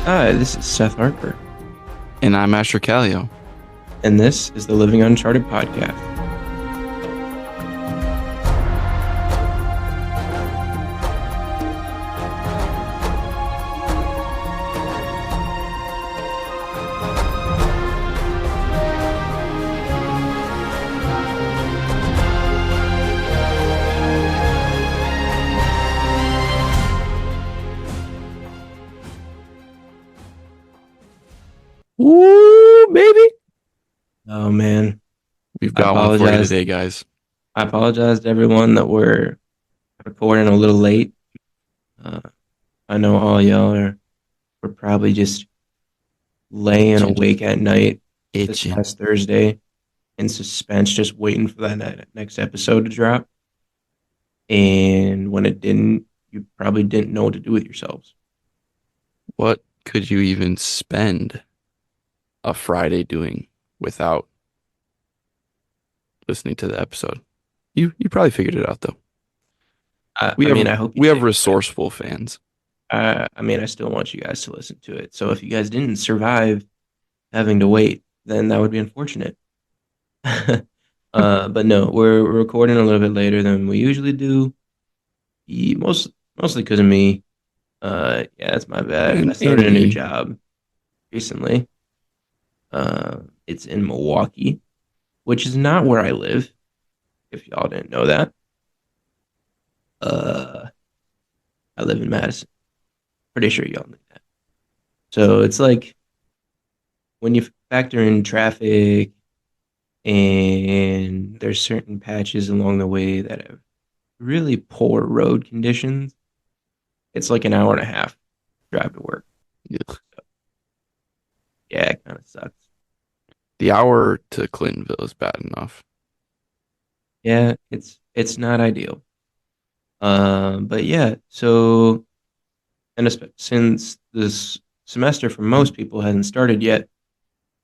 Hi, this is Seth Harper, And I'm Asher Callio. and this is the Living Uncharted podcast. Woo, baby. Oh man, We've I got one for you apologize. today, guys. I apologize to everyone that we're recording a little late. Uh, I know all y'all were probably just laying Itching. awake at night this Itching. past Thursday in suspense, just waiting for that next episode to drop. And when it didn't, you probably didn't know what to do with yourselves. What could you even spend a Friday doing without listening to the episode? You probably figured it out though. I We have mean, I hope you we have did. resourceful fans. I mean, I still want you guys to listen to it. So if you guys didn't survive having to wait, then that would be unfortunate. But no, we're recording a little bit later than we usually do. Mostly because of me. Yeah, that's my bad. I And started a new me. job recently. It's in Milwaukee, which is not where I live. If y'all didn't know that, uh, I live in Madison. Pretty sure y'all knew that. So it's like when you factor in traffic and there's certain patches along the way that have really poor road conditions. It's like an hour and a half drive to work. Ugh. Yeah, it kind of sucks. The hour to Clintonville is bad enough. Yeah, it's not ideal. But yeah, so since this semester for most people hasn't started yet,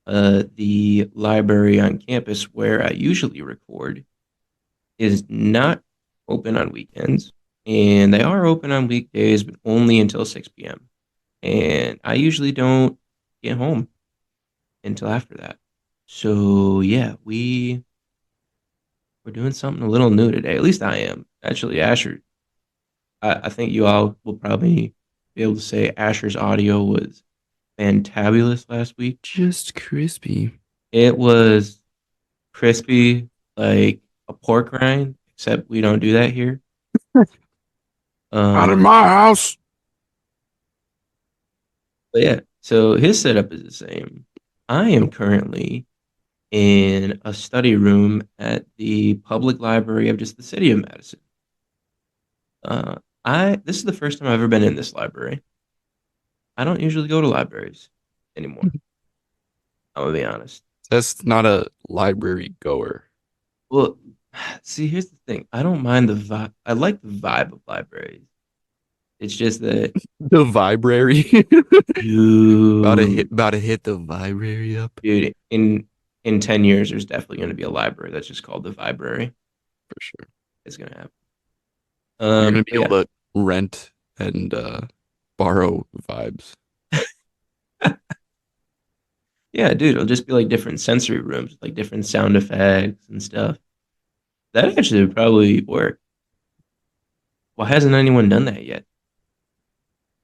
the library on campus where I usually record is not open on weekends, and they are open on weekdays, but only until 6 p.m. And I usually don't get home until after that. So yeah, we're doing something a little new today. At least I am. Actually, Asher, I think you all will probably be able to say Asher's audio was fantabulous last week. Just crispy. It was crispy like a pork rind, except we don't do that here. Not in Um, my house. but yeah, so his setup is the same. I am currently in a study room at the public library of just the city of Madison. Uh, I this is the first time I've ever been in this library. I don't usually go to libraries anymore. I'm gonna be honest. That's not a library goer. Well, see, here's the thing. I don't mind the vibe. I like the vibe of libraries. It's just that, The vibrary. About to hit dude, about to hit the vibrary up dude, in 10 years, there's definitely gonna be a library that's just called the Vibrary. for sure. It's gonna happen. You're gonna But be able to rent and borrow vibes. yeah, yeah, dude, it'll just be like different sensory rooms, like different sound effects and stuff. That actually would probably work. Why hasn't anyone done that yet?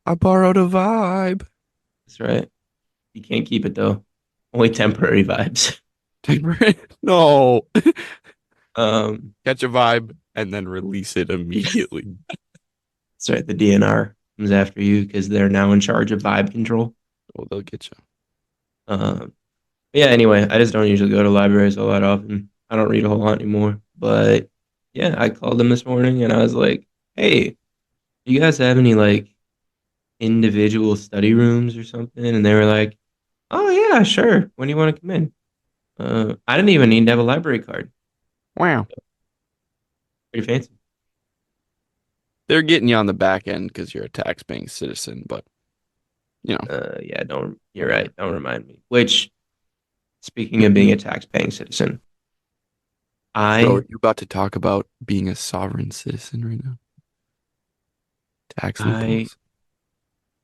I borrowed a vibe. That's right. You can't keep it though. Only temporary vibes. No. Um, Catch a vibe and then release it immediately. that's right. The DNR comes after you because they're now in charge of vibe control. Oh, they'll get you. Um, yeah. Anyway, I just don't usually go to libraries all that often. I don't read a whole lot anymore. But yeah, I called them this morning and I was like, "Hey, do you guys have any like individual study rooms or something?" And they were like, "Oh yeah, sure. When do you want to come in?" I didn't even need to have a library card. Wow. Pretty fancy. They're getting you on the back end because you're a tax-paying citizen, but you know. Yeah, don't. You're right. Don't remind me. Which, speaking of being a tax-paying citizen, Bro, I are you about to talk about being a sovereign citizen right now? Tax I loopholes.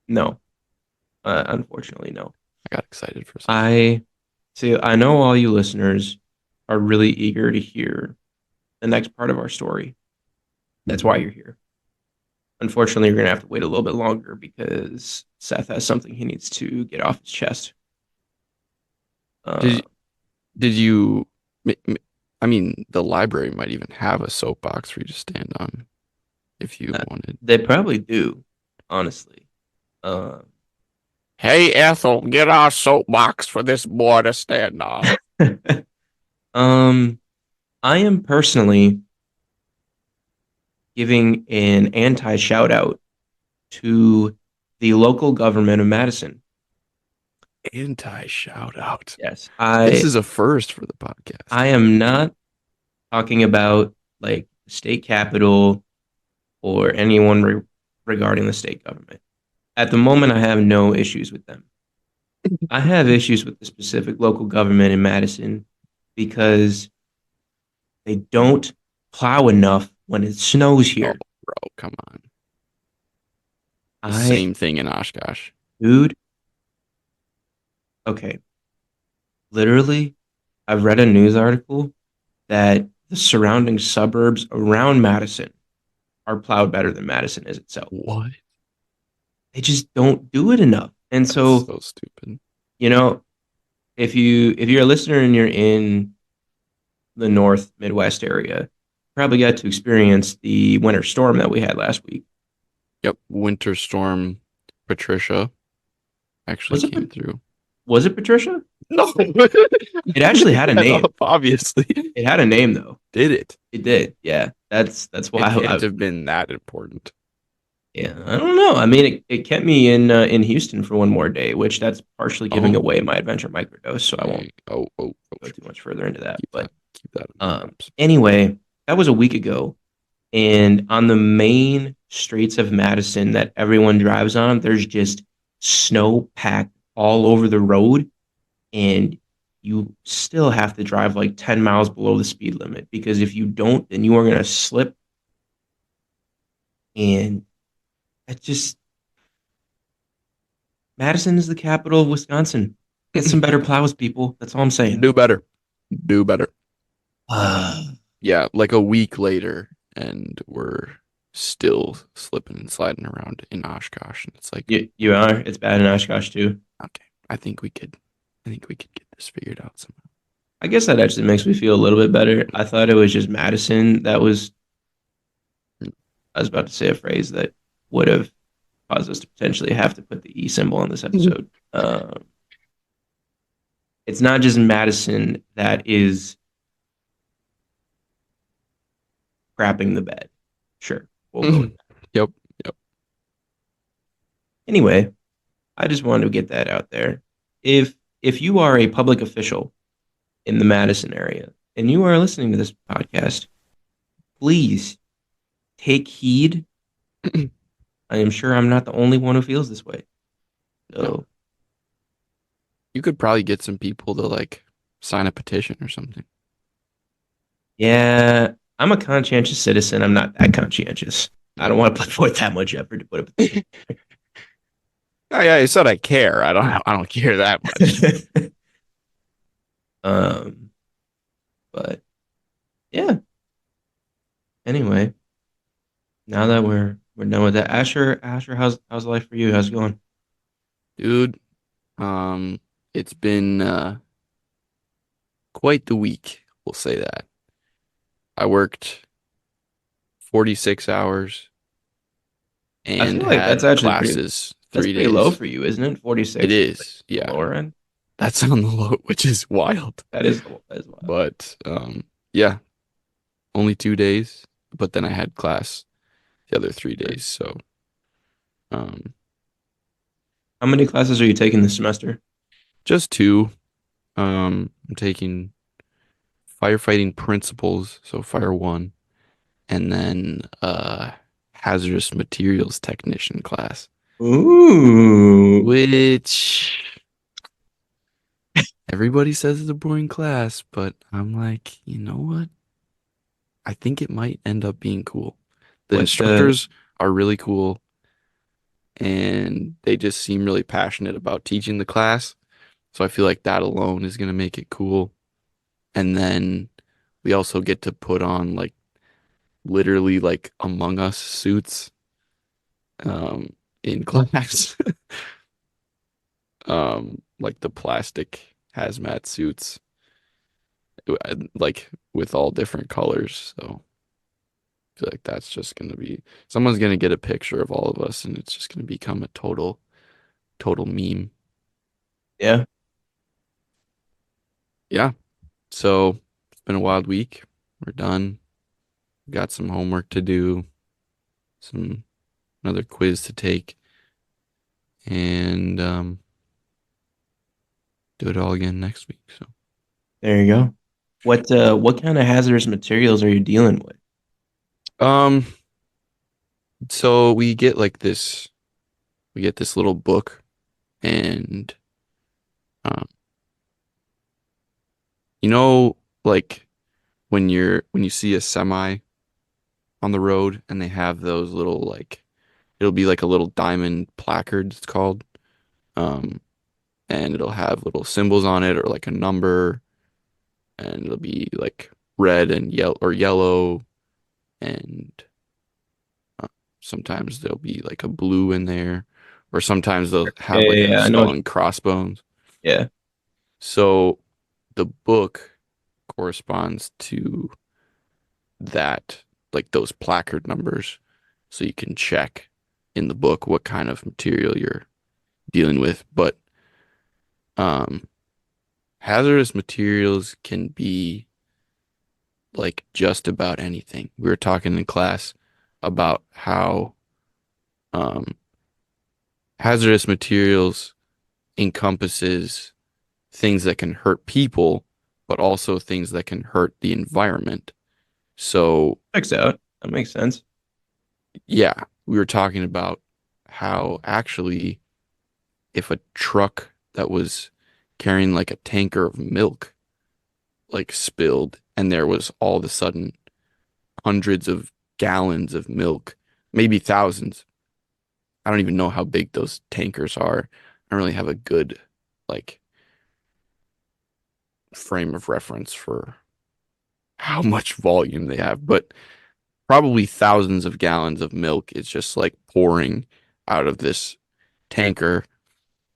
no. Unfortunately, no. I got excited for a second. I see. I know all you listeners are really eager to hear the next part of our story. That's why you're here. Unfortunately, you're gonna have to wait a little bit longer because Seth has something he needs to get off his chest. Uh, Did did you? I mean, the library might even have a soapbox for you to stand on if you wanted. they probably do, honestly. Uh, Hey, Ethel, get our soapbox for this boy to stand on. um, I am personally giving an anti shout out to the local government of Madison. Anti shout out. Yes, This is a first for the podcast. I am not talking about like the state capital or anyone regarding the state government. At the moment, I have no issues with them. I have issues with the specific local government in Madison because they don't plow enough when it snows Oh, here. bro, come on. The I, same thing in Oshkosh. dude, okay, literally, I've read a news article that the surrounding suburbs around Madison are plowed better than Madison is itself. What? They just don't do it enough. And That's so, so stupid. you know, if you're a listener and you're in the North Midwest area, probably got to experience the winter storm that we had last week. Yep, Winter Storm Patricia actually Was it came through. was it Patricia? No, It actually had a that name. up, obviously. It had a name though. Did it? It did. Yeah. That's why It can't I have been that important. yeah, I don't know. I mean, it kept me in Houston for one more day, which that's partially giving Oh, away my adventure microdose, so I won't dang. Oh, go too much further into that. But keep that under wraps. anyway, that was a week ago. And on the main streets of Madison that everyone drives on, there's just snow packed all over the road. And you still have to drive like 10 miles below the speed limit because if you don't, then you are going to slip. And it just, Madison is the capital of Wisconsin. Get some better plows, people. That's all I'm saying. Do better. Do better. Uh, Yeah, like a week later, and we're still slipping and sliding around in Oshkosh. And it's like, you are. It's bad in Oshkosh too. okay, I think we could get this figured out somehow. I guess that actually makes me feel a little bit better. I thought it was just Madison that was I was about to say a phrase that would have caused us to potentially have to put the E symbol on this episode. It's not just Madison that is crapping the bed. Sure, we'll go with that. Yep, yep. Anyway, I just wanted to get that out there. If you are a public official in the Madison area and you are listening to this podcast, please take heed. I am sure I'm not the only one who feels this way. No, So you could probably get some people to like sign a petition or something. yeah, I'm a conscientious citizen. I'm not that conscientious. I don't want to put forth that much effort to put a petition. I said I care. I don't care that much. um, but yeah. Anyway, now that we're done with that, Asher, how's life for you? How's it going? Dude, it's been quite the week, we'll say that. I worked 46 hours I and feel like that's had actually pretty. classes That's three pretty low days. for you, isn't it? It 46 is like is, the yeah. lower end. That's on the low, which is wild. That is wild. But yeah, only 2 days. But then I had class the other 3 days. So um, How many classes are you taking this semester? just two. I'm taking firefighting principles, so fire one, and then hazardous materials technician class, Ooh, which everybody says is a boring class, but I'm like, you know what? I think it might end up being cool. The what instructors are really cool. and they just seem really passionate about teaching the class. So I feel like that alone is gonna make it cool. And then we also get to put on like literally like Among Us suits in class. Like the plastic hazmat suits like with all different colors. So I feel like that's just gonna be someone's gonna get a picture of all of us and it's just gonna become a total meme. Yeah. Yeah. So it's been a wild week. We're done. Got some homework to do, some another quiz to take, and do it all again next week. So There you go. What kind of hazardous materials are you dealing with? um so we get this little book and um you know like when you see a semi on the road and they have those little like it'll be like a little diamond placard it's called um and it'll have little symbols on it or like a number and it'll be like red and yellow and uh, sometimes there'll be like a blue in there or sometimes they'll Yeah, have like yeah, a yeah. I know. skull and crossbones. Yeah. So the book corresponds to that like those placard numbers so you can check in the book what kind of material you're dealing with. But um, hazardous materials can be like just about anything. We were talking in class about how um, hazardous materials encompasses things that can hurt people, but also things that can hurt the environment. So, Checks out. That makes sense. yeah, we were talking about how actually if a truck that was carrying like a tanker of milk like spilled and there was all of a sudden hundreds of gallons of milk, maybe thousands. I don't even know how big those tankers are. I don't really have a good like frame of reference for how much volume they have, but probably thousands of gallons of milk is just like pouring out of this tanker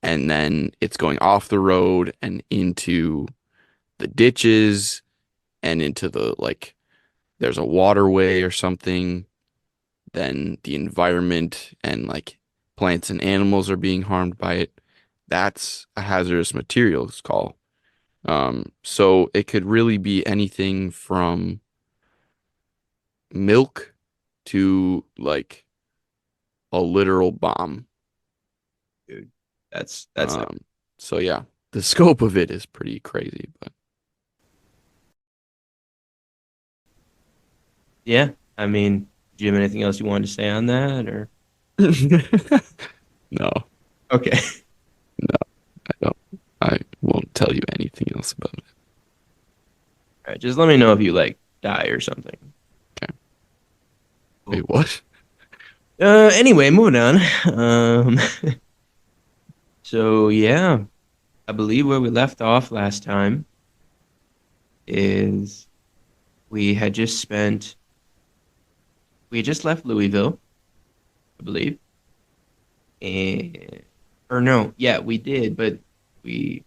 and then it's going off the road and into the ditches and into the like there's a waterway or something, then the environment and like plants and animals are being harmed by it. That's a hazardous materials call. So it could really be anything from milk to like a literal bomb. Dude. That's Um, so yeah, the scope of it is pretty crazy, but yeah. I mean, do you have anything else you wanted to say on that or no, okay. no, I don't. I won't tell you anything else about it. All right, just let me know if you like die or something. Okay. Cool. Wait, what? Anyway, moving on. Um, so yeah, I believe where we left off last time is we had just spent we had just left Louisville, I believe. And or no, yeah, we did, but we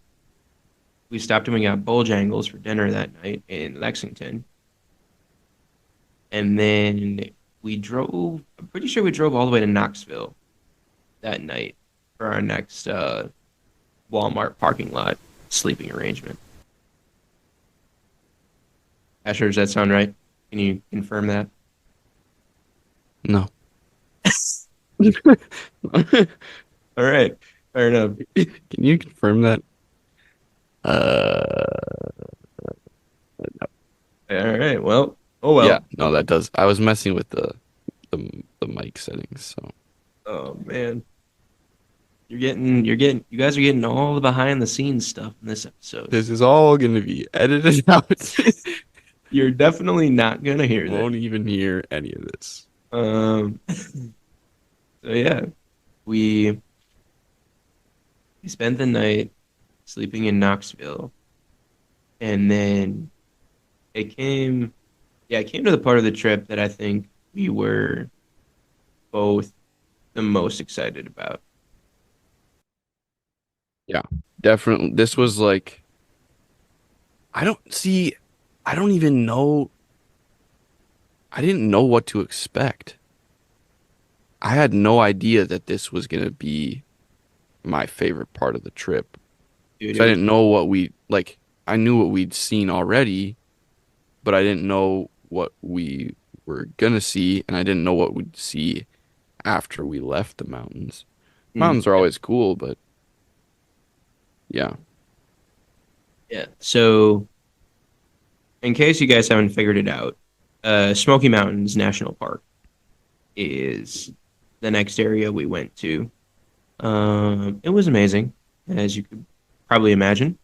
we stopped and we got Bojangles for dinner that night in Lexington. And then I'm pretty sure we drove all the way to Knoxville that night for our next Walmart parking lot sleeping arrangement. Asher, does that sound right? Can you confirm that? No. All right, fair enough. Can you confirm that? Uh, All right, well, oh yeah, well. no, that does. I was messing with the mic settings, so Oh man, you guys are getting all the behind the scenes stuff in this episode. this is all gonna be edited out. You're definitely not gonna hear that. Won't even hear any of this. So yeah, we spent the night sleeping in Knoxville, and then it came, yeah, it came to the part of the trip that I think we were both the most excited about. Yeah, definitely. This was like, I don't even know, I didn't know what to expect. I had no idea that this was gonna be my favorite part of the trip. Dude, it So I was, didn't know what we like. I knew what we'd seen already, but I didn't know what we were gonna see, and I didn't know what we'd see after we left the mountains. Mountains are yeah, always cool, but yeah. yeah. So, in case you guys haven't figured it out, Smoky Mountains National Park is the next area we went to. It was amazing, as you could probably imagine.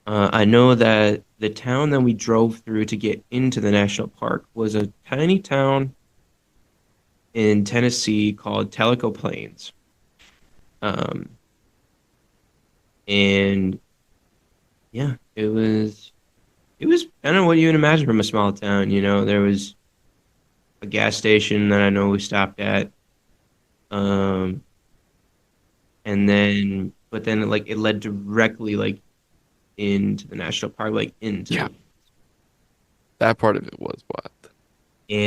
I know that the town that we drove through to get into the national park was a tiny town in Tennessee called Tellico Plains. Um, and yeah, it was kind of what you would imagine from a small town. You know, there was a gas station that I know we stopped at, um, and then but then like it led directly like into the national park, like into Yeah, the that part of it was wild.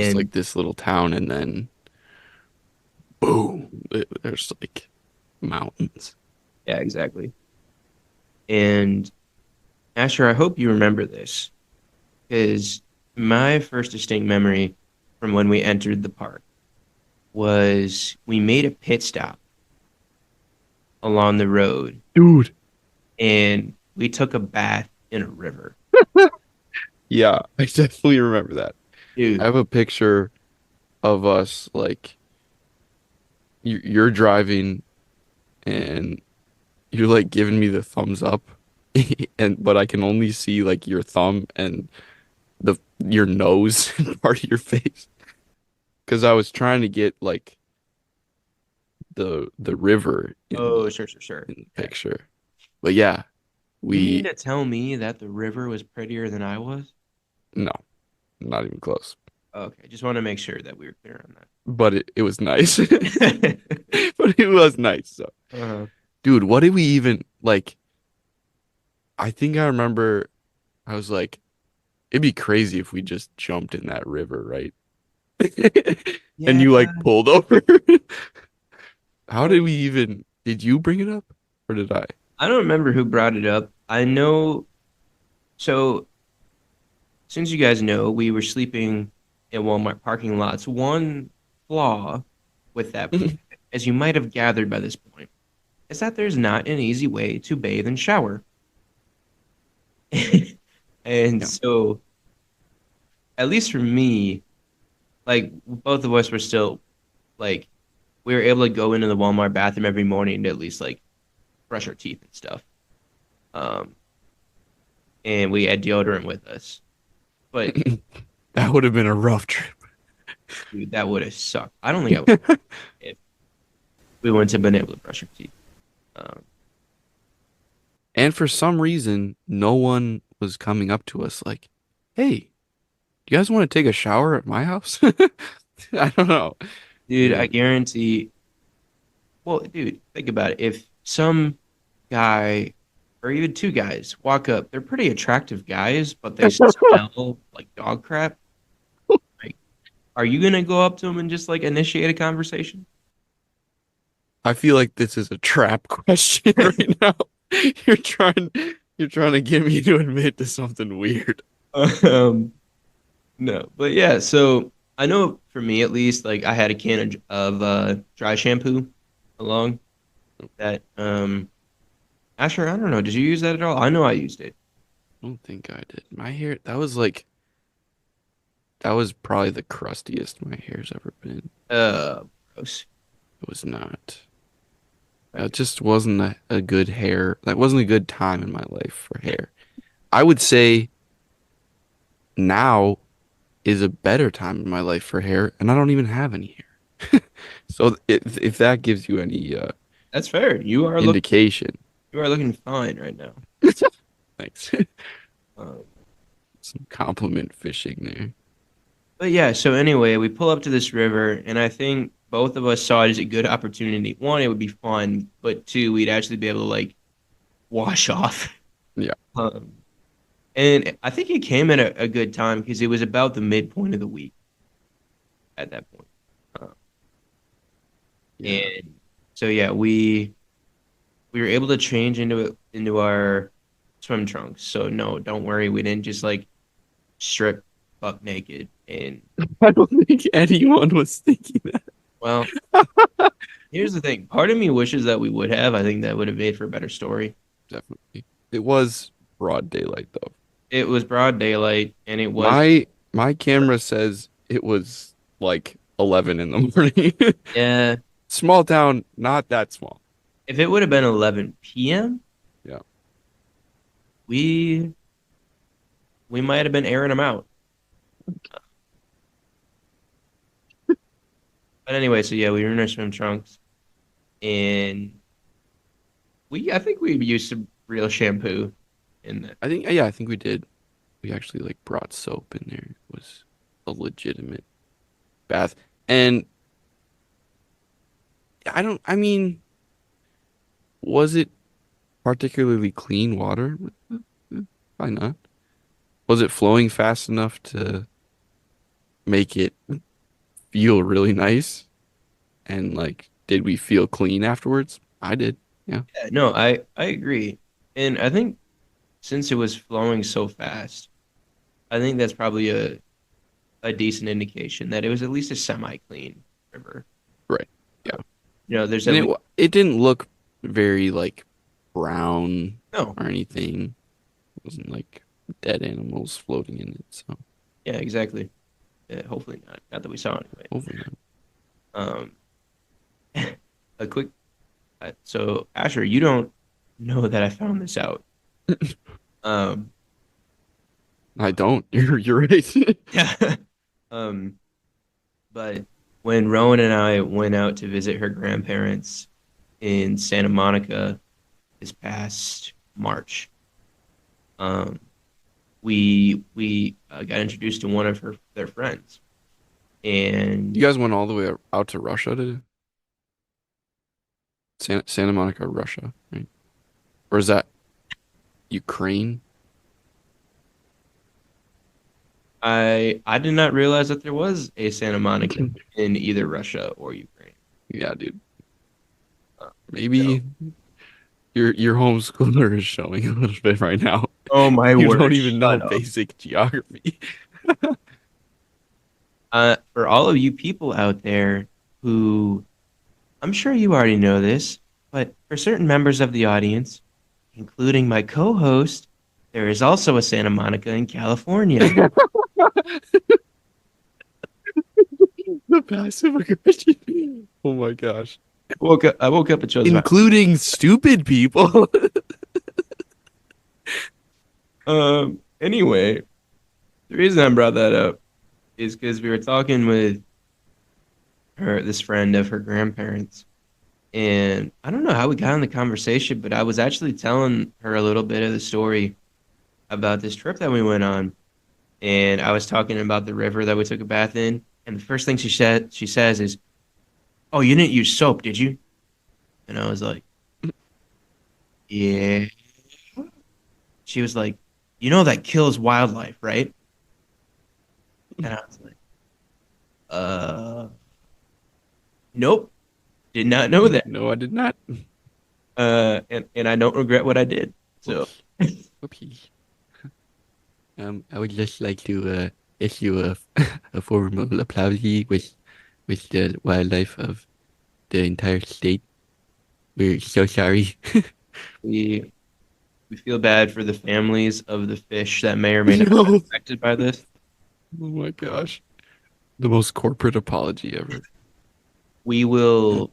Just and like this little town, and then boom, there's like mountains. yeah, exactly. And Asher, I hope you remember this because my first distinct memory from when we entered the park was we made a pit stop along the road Dude. and we took a bath in a river. Yeah, I definitely remember that. I Dude, have a picture of us like you're driving and you're like giving me the thumbs up and but I can only see like your thumb and the your nose and part of your face because I was trying to get like the river oh, sure, sure, sure. in the Yeah. picture. But yeah, You mean we to tell me that the river was prettier than I was? no, not even close. Okay, just want to make sure that we were clear on But it was nice. that. But it was nice. So, uh, dude, what did we even like? I think I remember I was like, it'd be crazy if we just jumped in that river, right? And yeah, you like pulled over. How did like we even, did you bring it up or did I? I don't remember who brought it up. I know. So, since you guys know, we were sleeping in Walmart parking lots. One flaw with that plan, as you might have gathered by this point, is that there's not an easy way to bathe and shower. And Yeah. so, at least for me, like both of us were still like we were able to go into the Walmart bathroom every morning to at least like brush our teeth and stuff. Um, and we had deodorant with us. But That would have been a rough trip. dude, that would have sucked. I don't think I would if we wouldn't have been able to brush our teeth. Um, And for some reason, no one was coming up to us like, hey, do you guys want to take a shower at my house? I don't know. dude, I And guarantee. Well, dude, think about it. If some guy or even two guys walk up, they're pretty attractive guys, but they smell like dog crap. Like, are you gonna go up to them and just like initiate a conversation? I feel like this is a trap question right now. You're trying you're trying to get me to admit to something weird. Um, no, but yeah. So I know for me at least, like I had a can of dry shampoo along that. Asher, I don't know. Did you use that at all? I know I used it. I don't think I did. My hair, that was like that was probably the crustiest my hair's ever been. Gross. It was not. It Okay. just wasn't a good hair. That wasn't a good time in my life for hair. I would say now is a better time in my life for hair, and I don't even have any hair. So if that gives you any That's fair. indication, You are looking fine right now. thanks. Um, Some compliment fishing there. but yeah, so anyway, we pull up to this river, and I think both of us saw it as a good opportunity. One, it would be fun, but two, we'd actually be able to like wash off. Yeah. Um, and I think it came at a good time because it was about the midpoint of the week at that point. Uh, Yeah. and so yeah, we were able to change into our swim trunks. So no, don't worry, we didn't just like strip buck naked. And I don't think anyone was thinking that. well, here's the thing. Part of me wishes that we would have. I think that would have made for a better story. Definitely. It was broad daylight though. It was broad daylight, and it was My camera says it was like 11 in the morning. yeah. Small town, not that small. If it would have been 11 p.m., Yeah. we we might have been airing them out. But anyway, so yeah, we were in our swim trunks, and we I think we used some real shampoo in that. I think yeah, I think we did. We actually like brought soap in there. It was a legitimate bath. And I mean, was it particularly clean water? Why not? Was it flowing fast enough to make it feel really nice? And like, did we feel clean afterwards? I did. Yeah. Yeah, no, I agree, and I think since it was flowing so fast, I think that's probably a decent indication that it was at least a semi-clean river. Right. Uh, Yeah. there's And at least it didn't look very like brown no, or anything. It wasn't like dead animals floating in it. So yeah, exactly. Hopefully not. Not that we saw anyway. hopefully Um, a quick. So Asher, you don't know that I found this out. not. Um, I don't. You're right. yeah. Um, but when Rowan and I went out to visit her grandparents in Santa Monica this past March, um, we got introduced to one of their friends, You and guys went all the way out to Russia to Santa Monica, Russia, right? Or is that Ukraine? I did not realize that there was a Santa Monica in either Russia or Ukraine. Yeah, dude. Uh, so, Maybe your homeschooler is showing a little bit right now. oh my You don't word, even know shut up. basic geography. For all of you people out there who, I'm sure you already know this, but for certain members of the audience, including my co-host, there is also a Santa Monica in California. The passive aggression. Oh my gosh. I woke up at Joseph. Including stupid people. Anyway, the reason I brought that up is because we were talking with this friend of her grandparents, and I don't know how we got in the conversation, but I was actually telling her a little bit of the story about this trip that we went on, and I was talking about the river that we took a bath in, and the first thing she says is, "Oh, you didn't use soap, did you?" And I was like, "Yeah." She was like, "You know that kills wildlife, right?" And I was like, nope, did not know that." No, I did not. And I don't regret what I did. So Whoops. Whoopee. I would just like to issue a formal apology with the wildlife of the entire state. We're so sorry. we we feel bad for the families of the fish that may or may not have been No. affected by this. Oh my gosh. The most corporate apology ever. We will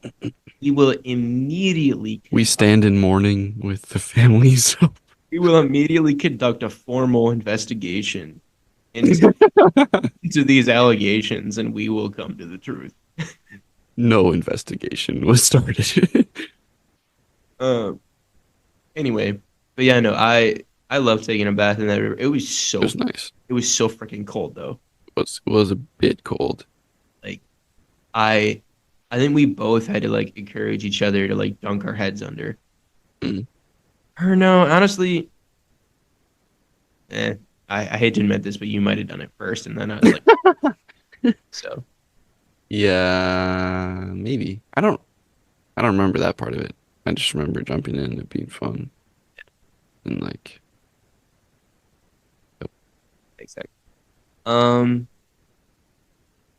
we will immediately We conduct stand in mourning with the families. we will immediately conduct a formal investigation into into these allegations, and we will come to the truth. No investigation was started. Um. Anyway, but yeah, no, I love taking a bath in that river. It was nice. It was so freaking cold though. Was a bit cold. Like I I think we both had to like encourage each other to like dunk our heads under. Mm. Or no, honestly, I hate to admit this, but you might have done it first, and then I was like, so Yeah, maybe. I don't remember that part of it. I just remember jumping in and it being fun and like yep. exactly. Um,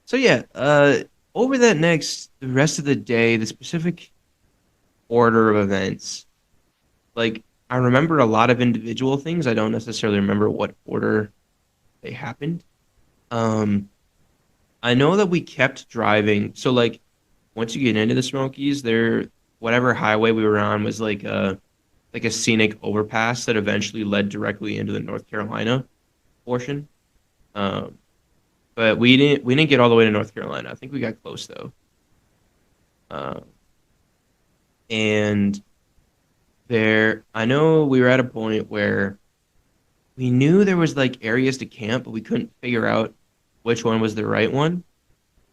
so yeah, over the rest of the day, the specific order of events, like I remember a lot of individual things. I don't necessarily remember what order they happened. Um, I know that we kept driving. So like once you get into the Smokies, there whatever highway we were on was like a scenic overpass that eventually led directly into the North Carolina portion. Um, but we didn't get all the way to North Carolina. I think we got close though. Um, and there, I know we were at a point where we knew there was like areas to camp, but we couldn't figure out which one was the right one.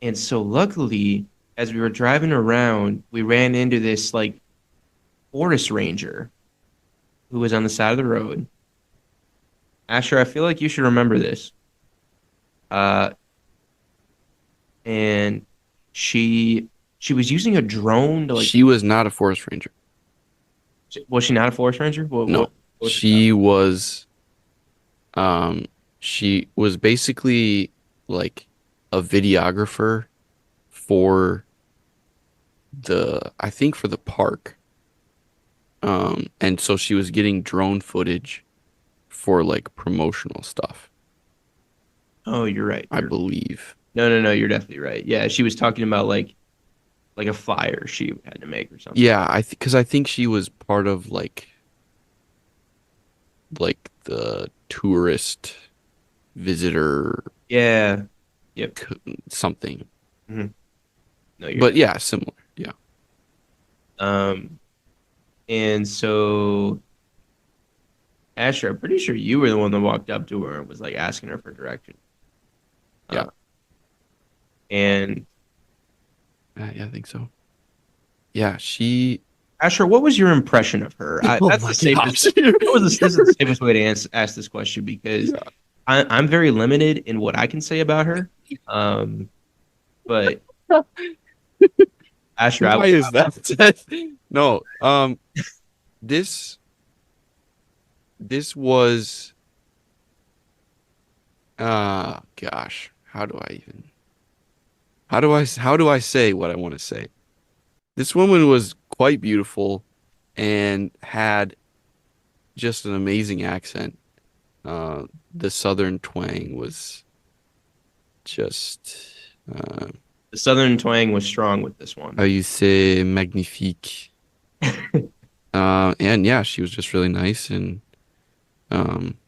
And so luckily, as we were driving around, we ran into this like forest ranger who was on the side of the road. Asher, I feel like you should remember this. Uh, and she was using a drone to like. She was not a forest ranger. Was she not a forest ranger? No. What was her job? She was um she was basically like a videographer for I think for the park. And so she was getting drone footage for like promotional stuff, Oh, you're right. I believe. No. You're definitely right. Yeah, she was talking about like a flyer she had to make or something. Yeah, because I think she was part of like the tourist visitor Yeah. Yep. something. hmm No, you're But definitely. yeah, similar. Yeah. Um, and so Asher, I'm pretty sure you were the one that walked up to her and was like asking her for direction. Yeah. Uh, and Yeah, I think so. Yeah, she Asher, what was your impression of her? Oh That's my the safest. gosh. This is the safest way to ask this question because Yeah. I'm very limited in what I can say about her. Um, but Asher, Why is that? No, this this was gosh, how do I say what I want to say? This woman was quite beautiful and had just an amazing accent. The southern twang was just uh the Southern twang was strong with this how one. you say magnifique. And yeah, she was just really nice and um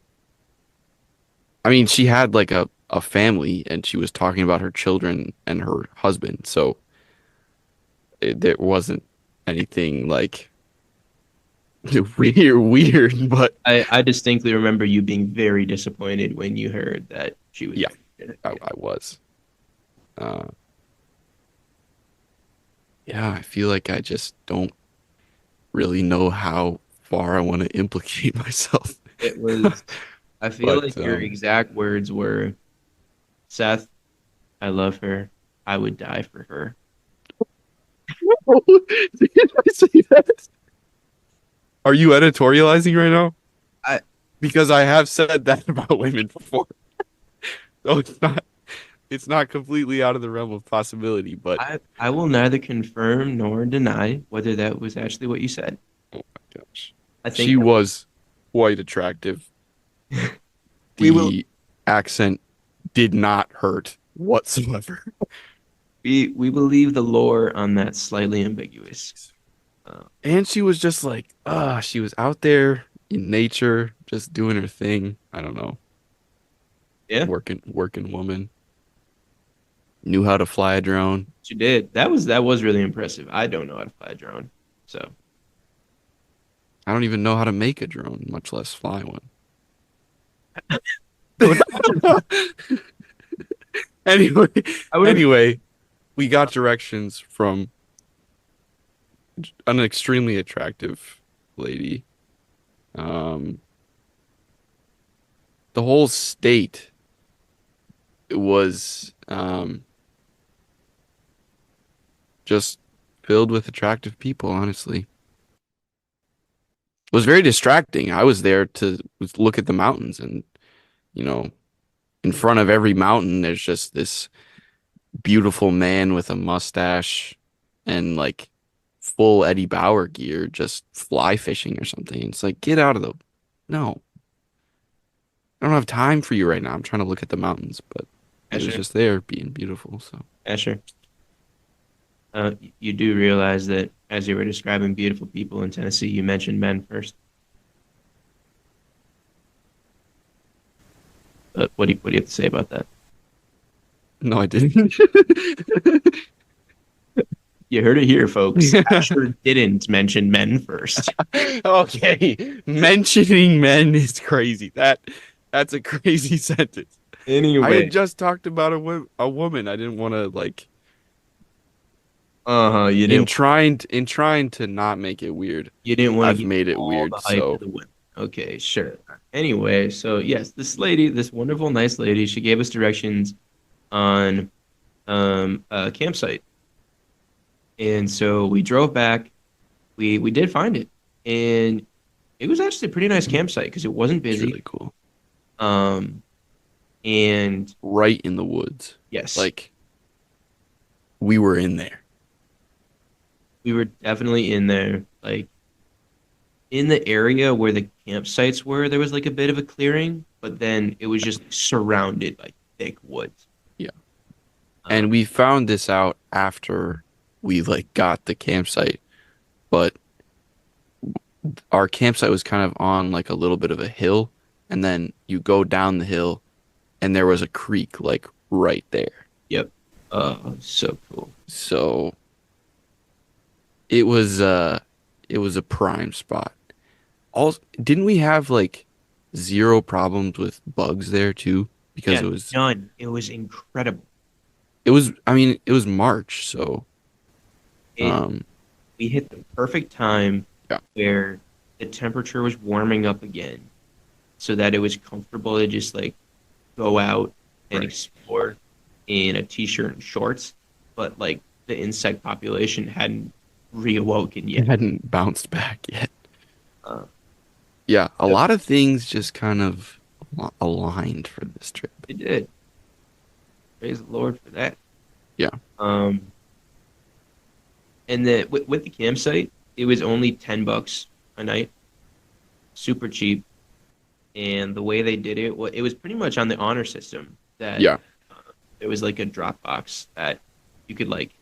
I mean, she had like a family and she was talking about her children and her husband. So there wasn't anything like weird, but I distinctly remember you being very disappointed when you heard that she was yeah, very. Yeah. I was. Uh, yeah, I feel like I just don't really know how far I want to implicate myself. It was. I feel But like your exact words were, Seth, I love her. I would die for her. did I say that? Are you editorializing right now? I Because I have said that about women before. So it's not completely out of the realm of possibility, but I will neither confirm nor deny whether that was actually what you said. oh my gosh. I think She that was quite attractive. we will The accent did not hurt whatsoever. we will leave the lore on that slightly ambiguous. Uh, And she was just like, she was out there in nature, just doing her thing. I don't know. yeah, Working woman. Knew how to fly a drone. You did. That was really impressive. I don't know how to fly a drone, so I don't even know how to make a drone, much less fly one. I would imagine. Anyway, I would. anyway, we got directions from an extremely attractive lady. Um, the whole state was just filled with attractive people, honestly. It was very distracting. I was there to look at the mountains and, you know, in front of every mountain, there's just this beautiful man with a mustache and like full Eddie Bauer gear, just fly fishing or something. It's like, get out of the, no, I don't have time for you right now. I'm trying to look at the mountains, but he was Asher, just there being beautiful. So, Asher, you do realize that as you were describing beautiful people in Tennessee, you mentioned men first. What do you have to say about that? no, I didn't. You heard it here, folks. Asher didn't mention men first. Okay, mentioning men is crazy. That's a crazy sentence. I had Anyway, just talked about a woman. I didn't want to like you didn't in trying to not make it weird. you didn't want to I've give made it all the weird. hype to So the women. Okay, sure. Anyway, so yes, this lady, this wonderful, nice lady, she gave us directions on a campsite, and so we drove back. We did find it, and it was actually a pretty nice campsite because it wasn't it's busy. really cool. Um, and Right in the woods. yes, Like we were in there. we were definitely in there, like in the area where the campsites were. There was like a bit of a clearing, but then it was just surrounded by thick woods. Yeah. Um, And we found this out after we like got the campsite, but our campsite was kind of on like a little bit of a hill, and then you go down the hill and there was a creek like right there. yep. So cool. So it was it was a prime spot. Also, didn't we have like zero problems with bugs there too? Because Yeah, none. It was incredible. it was I mean it was March, so It um We hit the perfect time yeah, where the temperature was warming up again, so that it was comfortable to just like go out and right. explore in a t-shirt and shorts. But like the insect population hadn't reawoken It yet. hadn't bounced back yet. Uh, Yeah, a yep, lot of things just kind of aligned for this trip. it did. Praise the Lord for that. Yeah. Um, and then with the campsite, it was only $10 a night, super cheap. And the way they did it, it was pretty much on the honor system that Yeah. it was like a Dropbox that you could like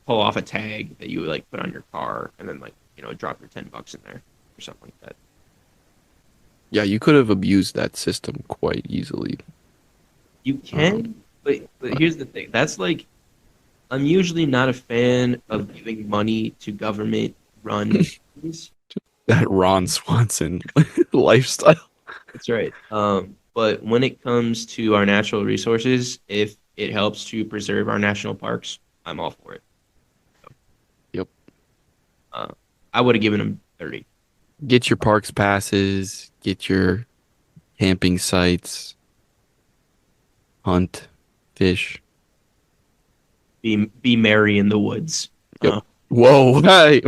pull off a tag that you would like put on your car and then like drop your $10 in there or something like that. Yeah, you could have abused that system quite easily. You Um, can, but but here's the thing. That's like I'm usually not a fan of giving money to government run things. that Ron Swanson lifestyle. That's right. But when it comes to our natural resources, if it helps to preserve our national parks, I'm all for it. Yep. Uh, I would have given them 30. Get your parks passes, get your camping sites, hunt, fish. Be merry in the woods. Yep. Uh, Whoa. Hey.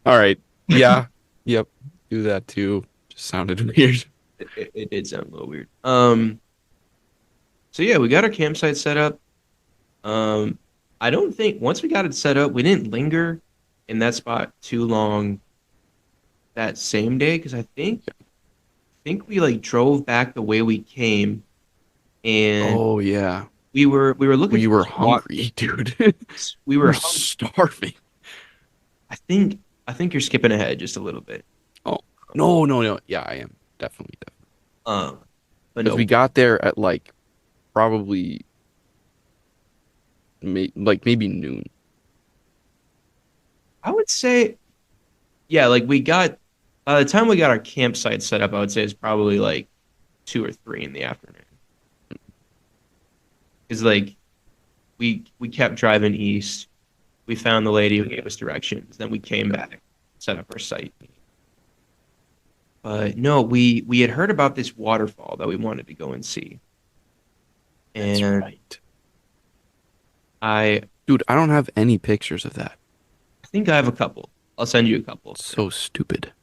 All right. Yeah. Yep. Do that too. Just sounded weird. it did sound a little weird. So yeah, we got our campsite set up. Um, I don't think once we got it set up, we didn't linger in that spot too long that same day because I think we like drove back the way we came and Oh yeah. we were looking We for were this water. hungry, dude. We We were were hungry. starving. I think you're skipping ahead just a little bit. Oh, no, no, no. Yeah, I am. Definitely, definitely. Um, but Because we no, got there at like probably like maybe noon. I would say, yeah, like we got by the time we got our campsite set up, I would say it's probably like 2 or 3 in the afternoon. Because like we kept driving east. We found the lady who gave us directions. Then we came back, set up our site. But no, we had heard about this waterfall that we wanted to go and see, That's and right. I Dude, I don't have any pictures of that. I think I have a couple. I'll send you a couple. So stupid.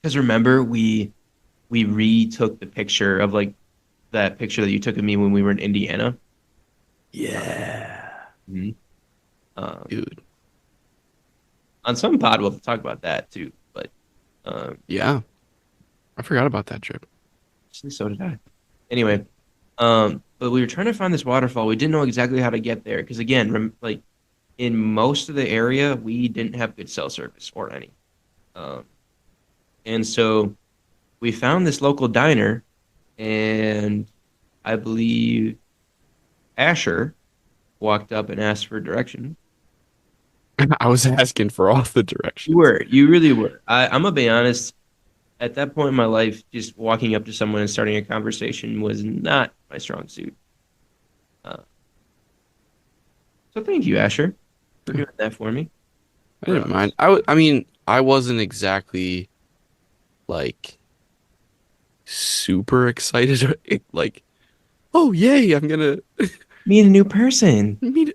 Because remember, we retook the picture of like that picture that you took of me when we were in Indiana. Yeah. Mhm. Um, Dude. on some pod, we'll talk about that too. But um, Yeah. I forgot about that trip. actually, so did I. Anyway, but we were trying to find this waterfall. We didn't know exactly how to get there because again, like in most of the area, we didn't have good cell service or any. Um, and so we found this local diner, and I believe Asher walked up and asked for directions. I was asking for all the You directions. were, you really were. I'm gonna be honest. At that point in my life, just walking up to someone and starting a conversation was not my strong suit. Uh, so thank you, Asher, for doing that for me. I For didn't mind. us. I mean, I wasn't exactly like super excited. Like, oh yay, I'm gonna Meet a new person. meet.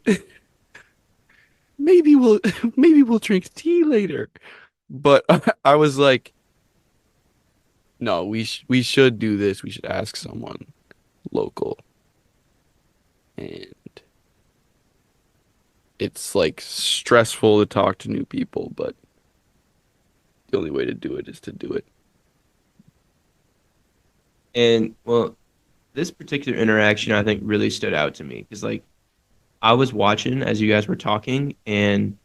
Maybe we'll maybe we'll drink tea later. But I was like, no, we should do this. We should ask someone local. And it's like stressful to talk to new people, but the only way to do it is to do it. And well, this particular interaction I think really stood out to me because like I was watching as you guys were talking, and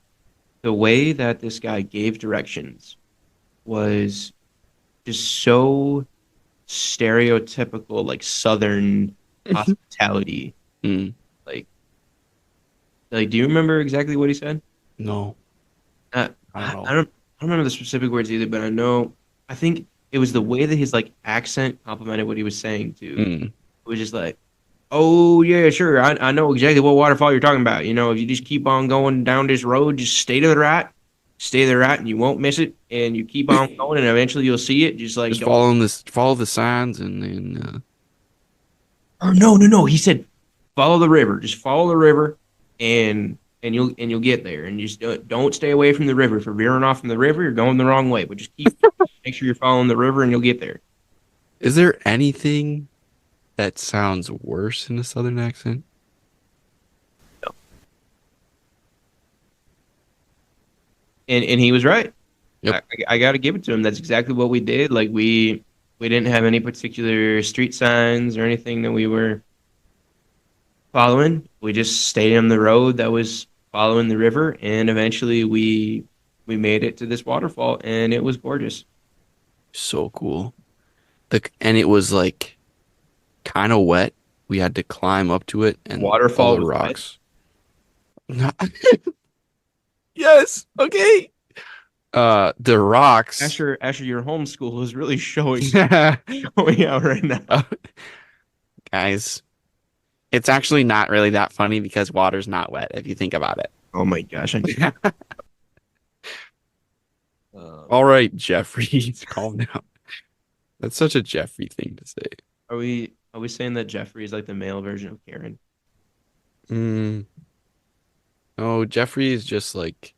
the way that this guy gave directions was just so stereotypical, like Southern hospitality. Mm, Like, do you remember exactly what he said? no, not at I all. don't remember the specific words either, but I know I think it was the way that his like accent complimented what he was saying too. Mm. It was just like, oh yeah, sure, I know exactly what waterfall you're talking about. You know, if you just keep on going down this road, just stay to the right, and you won't miss it. And you keep on going, and eventually you'll see it. Just like Just don't. follow the signs and then Or no, no, no. He said, follow the river. Just follow the river, and you'll get there. And just don't stay away from the river. If you're veering off from the river, you're going the wrong way. But just keep make sure you're following the river, and you'll get there. is there anything that sounds worse in a Southern accent? And he was right. Yep. I got to give it to him. That's exactly what we did. Like we didn't have any particular street signs or anything that we were following. We just stayed on the road that was following the river, and eventually we made it to this waterfall, and it was gorgeous. So cool. And it was like kind of wet. We had to climb up to it and all Waterfall the was wet. rocks. Yes. Okay. The rocks. Asher, your homeschool is really showing out right now. Uh, guys, it's actually not really that funny because water's not wet if you think about Oh my gosh, I need. it. Um, All right, Jeffrey, calm down. That's such a Jeffrey thing to say. are we saying that Jeffrey is like the male version of Karen? Mm, no, Jeffrey is just like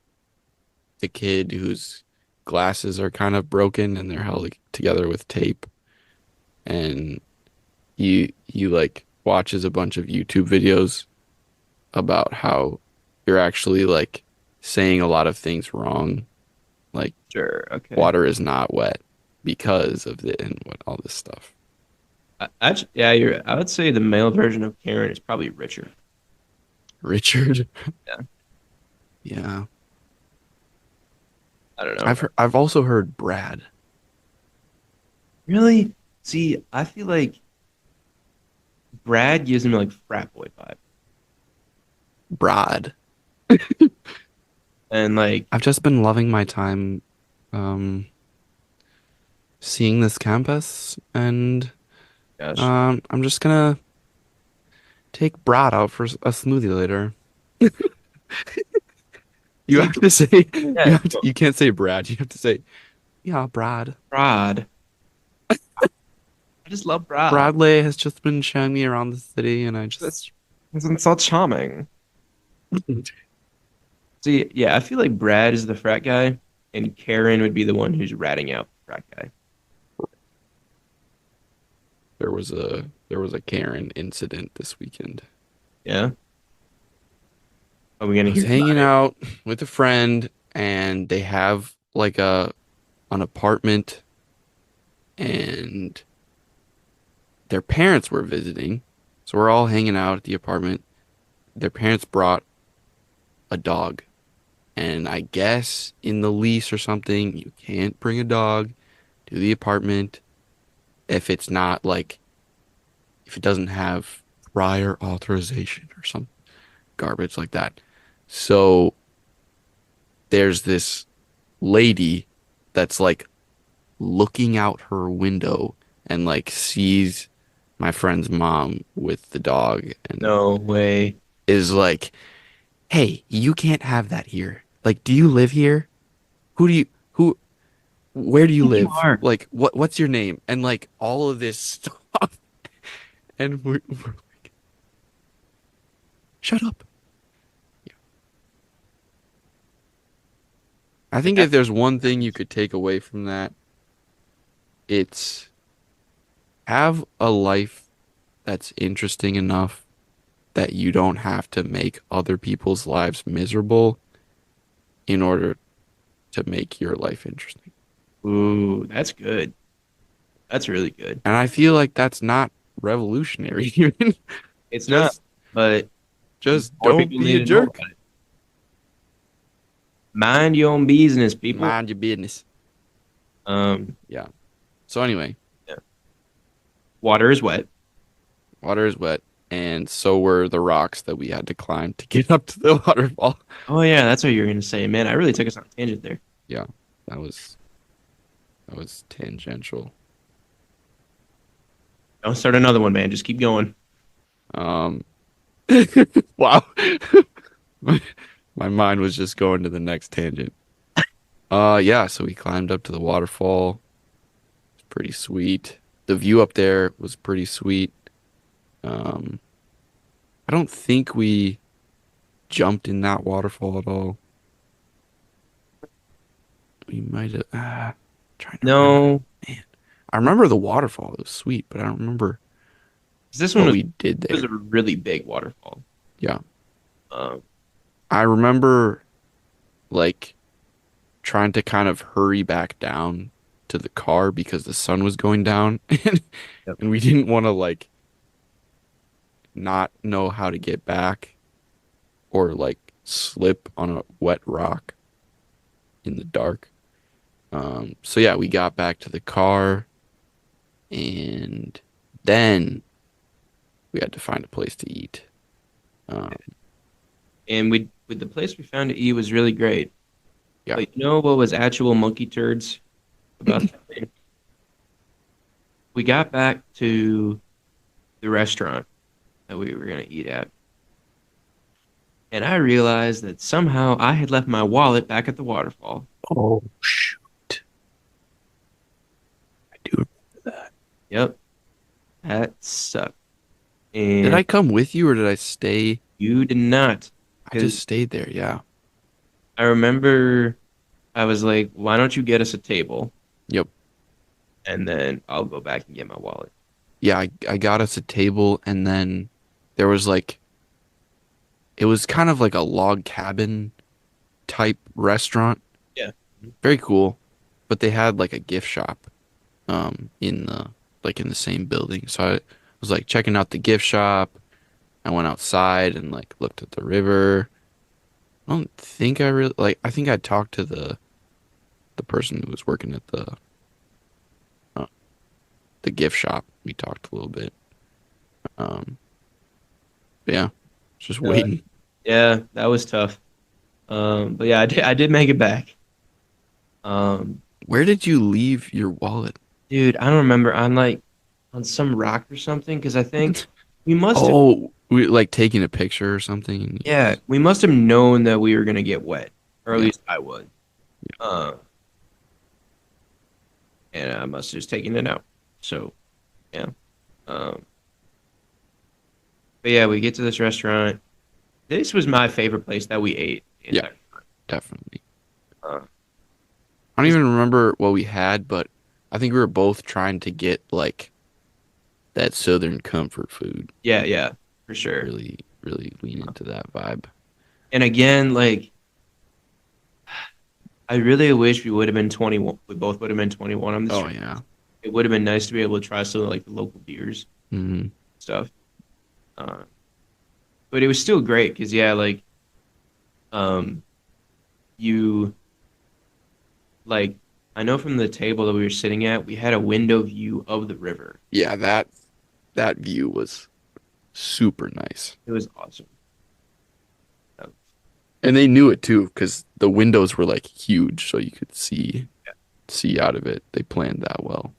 the kid whose glasses are kind of broken and they're held together with tape. And he like watches a bunch of YouTube videos about how you're actually like saying a lot of things wrong. Like Sure. Okay. water is not wet because of the and what all this stuff. Yeah, I would say the male version of Karen is probably Richard. Richard. Yeah. Yeah. I don't know. I've also heard Brad. Really? See, I feel like Brad gives me like frat boy vibe. Brad. And like, I've just been loving my time um seeing this campus and gosh, I'm just gonna take Brad out for a smoothie later. is You he have cool? to say Yeah, you can't say Brad. You have to say, yeah, Brad. Rod. I just love Rod. Bradley has just been showing me around the city and I just That's isn't so charming. See, yeah, I feel like Brad is the frat guy, and Karen would be the one who's ratting out the frat guy. there was a Karen incident this weekend. Yeah. Are we gonna I was hear about hanging it? out with a friend and they have like a an apartment and their parents were visiting. So we're all hanging out at the apartment. Their parents brought a dog. And I guess in the lease or something, you can't bring a dog to the apartment if it's not like if it doesn't have prior authorization or some garbage like that. So there's this lady that's like looking out her window and like sees my friend's mom with the dog and No way. is like, "Hey, you can't have that here. Like, do you live here? Who do you who where do I you think you live? are. Like, what's your name?" And like all of this stuff. And we're like, "Shut up." Yeah. I think Yeah. if there's one thing you could take away from that, it's have a life that's interesting enough that you don't have to make other people's lives miserable in order to make your life interesting. Ooh, that's good. That's really good. And I feel like that's not revolutionary even. It's not, Just but just more don't people be need a to know jerk. about it. Mind your own business, people. Mind your business. Um, Yeah. So anyway, yeah. Water is wet. water is wet, and so were the rocks that we had to climb to get up to the waterfall. Oh yeah, that's what you were gonna say, man. I really took us on a tangent there. Yeah, that was that was tangential. Don't start another one, man. Just keep going. Um, wow. My, my mind was just going to the next tangent. Yeah, so we climbed up to the waterfall. It's pretty sweet. The view up there was pretty sweet. Um, I don't think we jumped in that waterfall at all. We might have, trying to remember. No, Man, I remember the waterfall. It was sweet, but I don't remember 'cause this one what was we did it was a there. really big waterfall. Yeah. Um, I remember like trying to kind of hurry back down to the car because the sun was going down and, yep. and we didn't want to like not know how to get back or like slip on a wet rock in the dark. So yeah, we got back to the car and then we had to find a place to eat. Um, And we with the place we found to eat was really great. yeah. But you know what was actual monkey turds about that thing? We got back to the restaurant that we were gonna eat at, and I realized that somehow I had left my wallet back at the waterfall. Oh, shoot. I do remember that. Yep, that sucked. Did And I come with you or did I stay? you did not, I because just stayed there. Yeah. I remember I was like, "Why don't you get us a table, Yep. and then I'll go back and get my wallet." Yeah, I got us a table and then there was like it was kind of like a log cabin type restaurant. Yeah. Very cool. But they had like a gift shop in the same building. So I was like checking out the gift shop. I went outside and like looked at the river. I don't think I really like I think I talked to the person who was working at uh, the gift shop. We talked a little bit. Um but yeah, just Uh, waiting. Yeah, that was tough. But yeah, I did make it back. Um, Where did you leave your wallet? dude, I don't remember. I'm like on some rock or something because I think we must have, Oh, we like taking a picture or something. And you yeah, just, we must have known that we were gonna get wet, or at yeah, least I would. Uh, and I must have just taken it out. So yeah. Um, but yeah, we get to this restaurant. This was my favorite place that we ate the yeah, entire definitely. time. I don't Just even remember what we had, but I think we were both trying to get like that Southern comfort food. yeah, yeah, for sure. Really, really lean into that vibe. And again, like I really wish we would have been 21. We both would have been 21 on this Oh trip. yeah. It would have been nice to be able to try some of like the local beers Hmm. stuff. Uh, but it was still great because yeah, like um, you like I know from the table that we were sitting at, we had a window view of the river. Yeah, that view was super nice. It was awesome. Uh, And they knew it too, because the windows were like huge, so you could see out of it. They planned that well.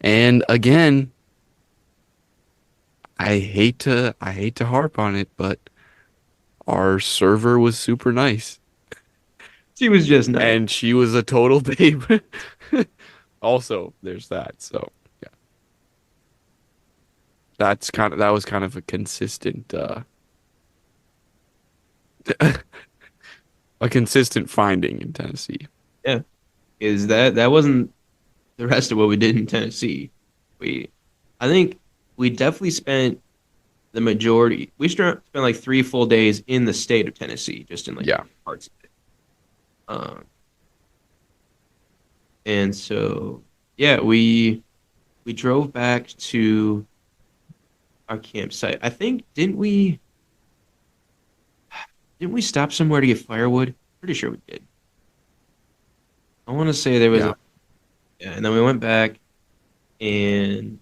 And again, I hate to harp on it, but our server was super nice. She was just nice. And she was a total babe. Also, there's that. So yeah, that was kind of a consistent a consistent finding in Tennessee. Yeah, is that wasn't the rest of what we did in Tennessee. We, I think we definitely spent the majority. We spent like 3 full days in the state of Tennessee, just in like Yeah. parts of it. And so yeah, we drove back to our campsite. I think didn't we stop somewhere to get firewood? Pretty sure we did. I want to say there was Yeah. a yeah, and then we went back and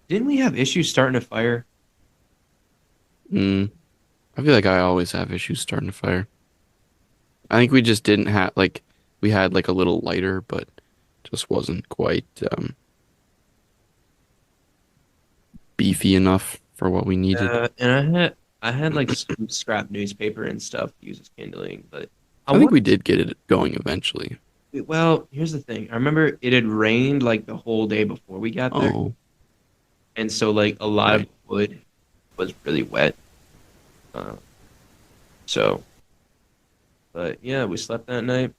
didn't we have issues starting a fire? Mm, I feel like I always have issues starting a fire. I think we just didn't have like we had like a little lighter, but just wasn't quite beefy enough for what we needed. And I had like some scrap newspaper and stuff to use as kindling, but I I think want we did get it going eventually. well, here's the thing. I remember it had rained like the whole day before we got there, Oh, and so like a lot of right. wood was really wet. Uh, so, but yeah, we slept that night,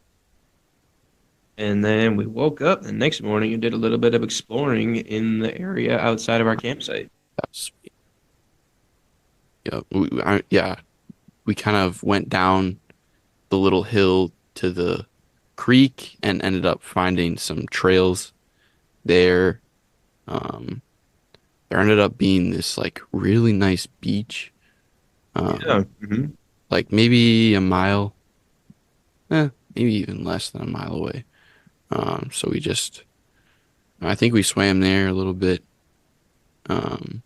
and then we woke up the next morning and did a little bit of exploring in the area outside of our campsite. That's sweet. Yeah, yeah, we kind of went down the little hill to the creek and ended up finding some trails there. Um, there ended up being this like really nice beach, Yeah. um, like maybe a mile, maybe even less than a mile away. So I think we swam there a little bit, um,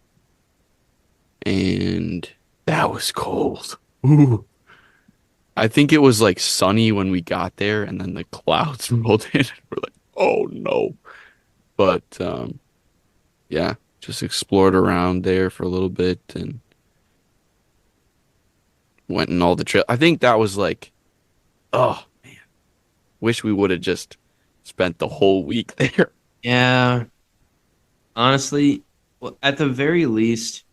and that was cold. Ooh. I think it was like sunny when we got there, and then the clouds rolled in, and we're like, oh no. But yeah, just explored around there for a little bit and went in all the trail. I think that was like, oh, wish we would have just spent the whole week there. Yeah. Honestly, well, at the very least,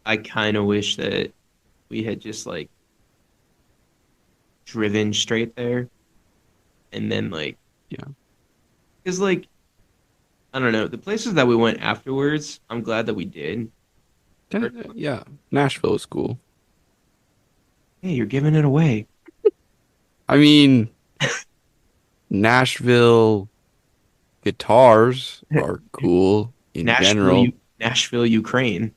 I kind of wish that we had just like driven straight there and then like Yeah. because like I don't know the places that we went afterwards. I'm glad that we did. Yeah. Nashville is cool. Hey, you're giving it away. I mean, Nashville guitars are cool in Nashville, general. Nashville, Ukraine.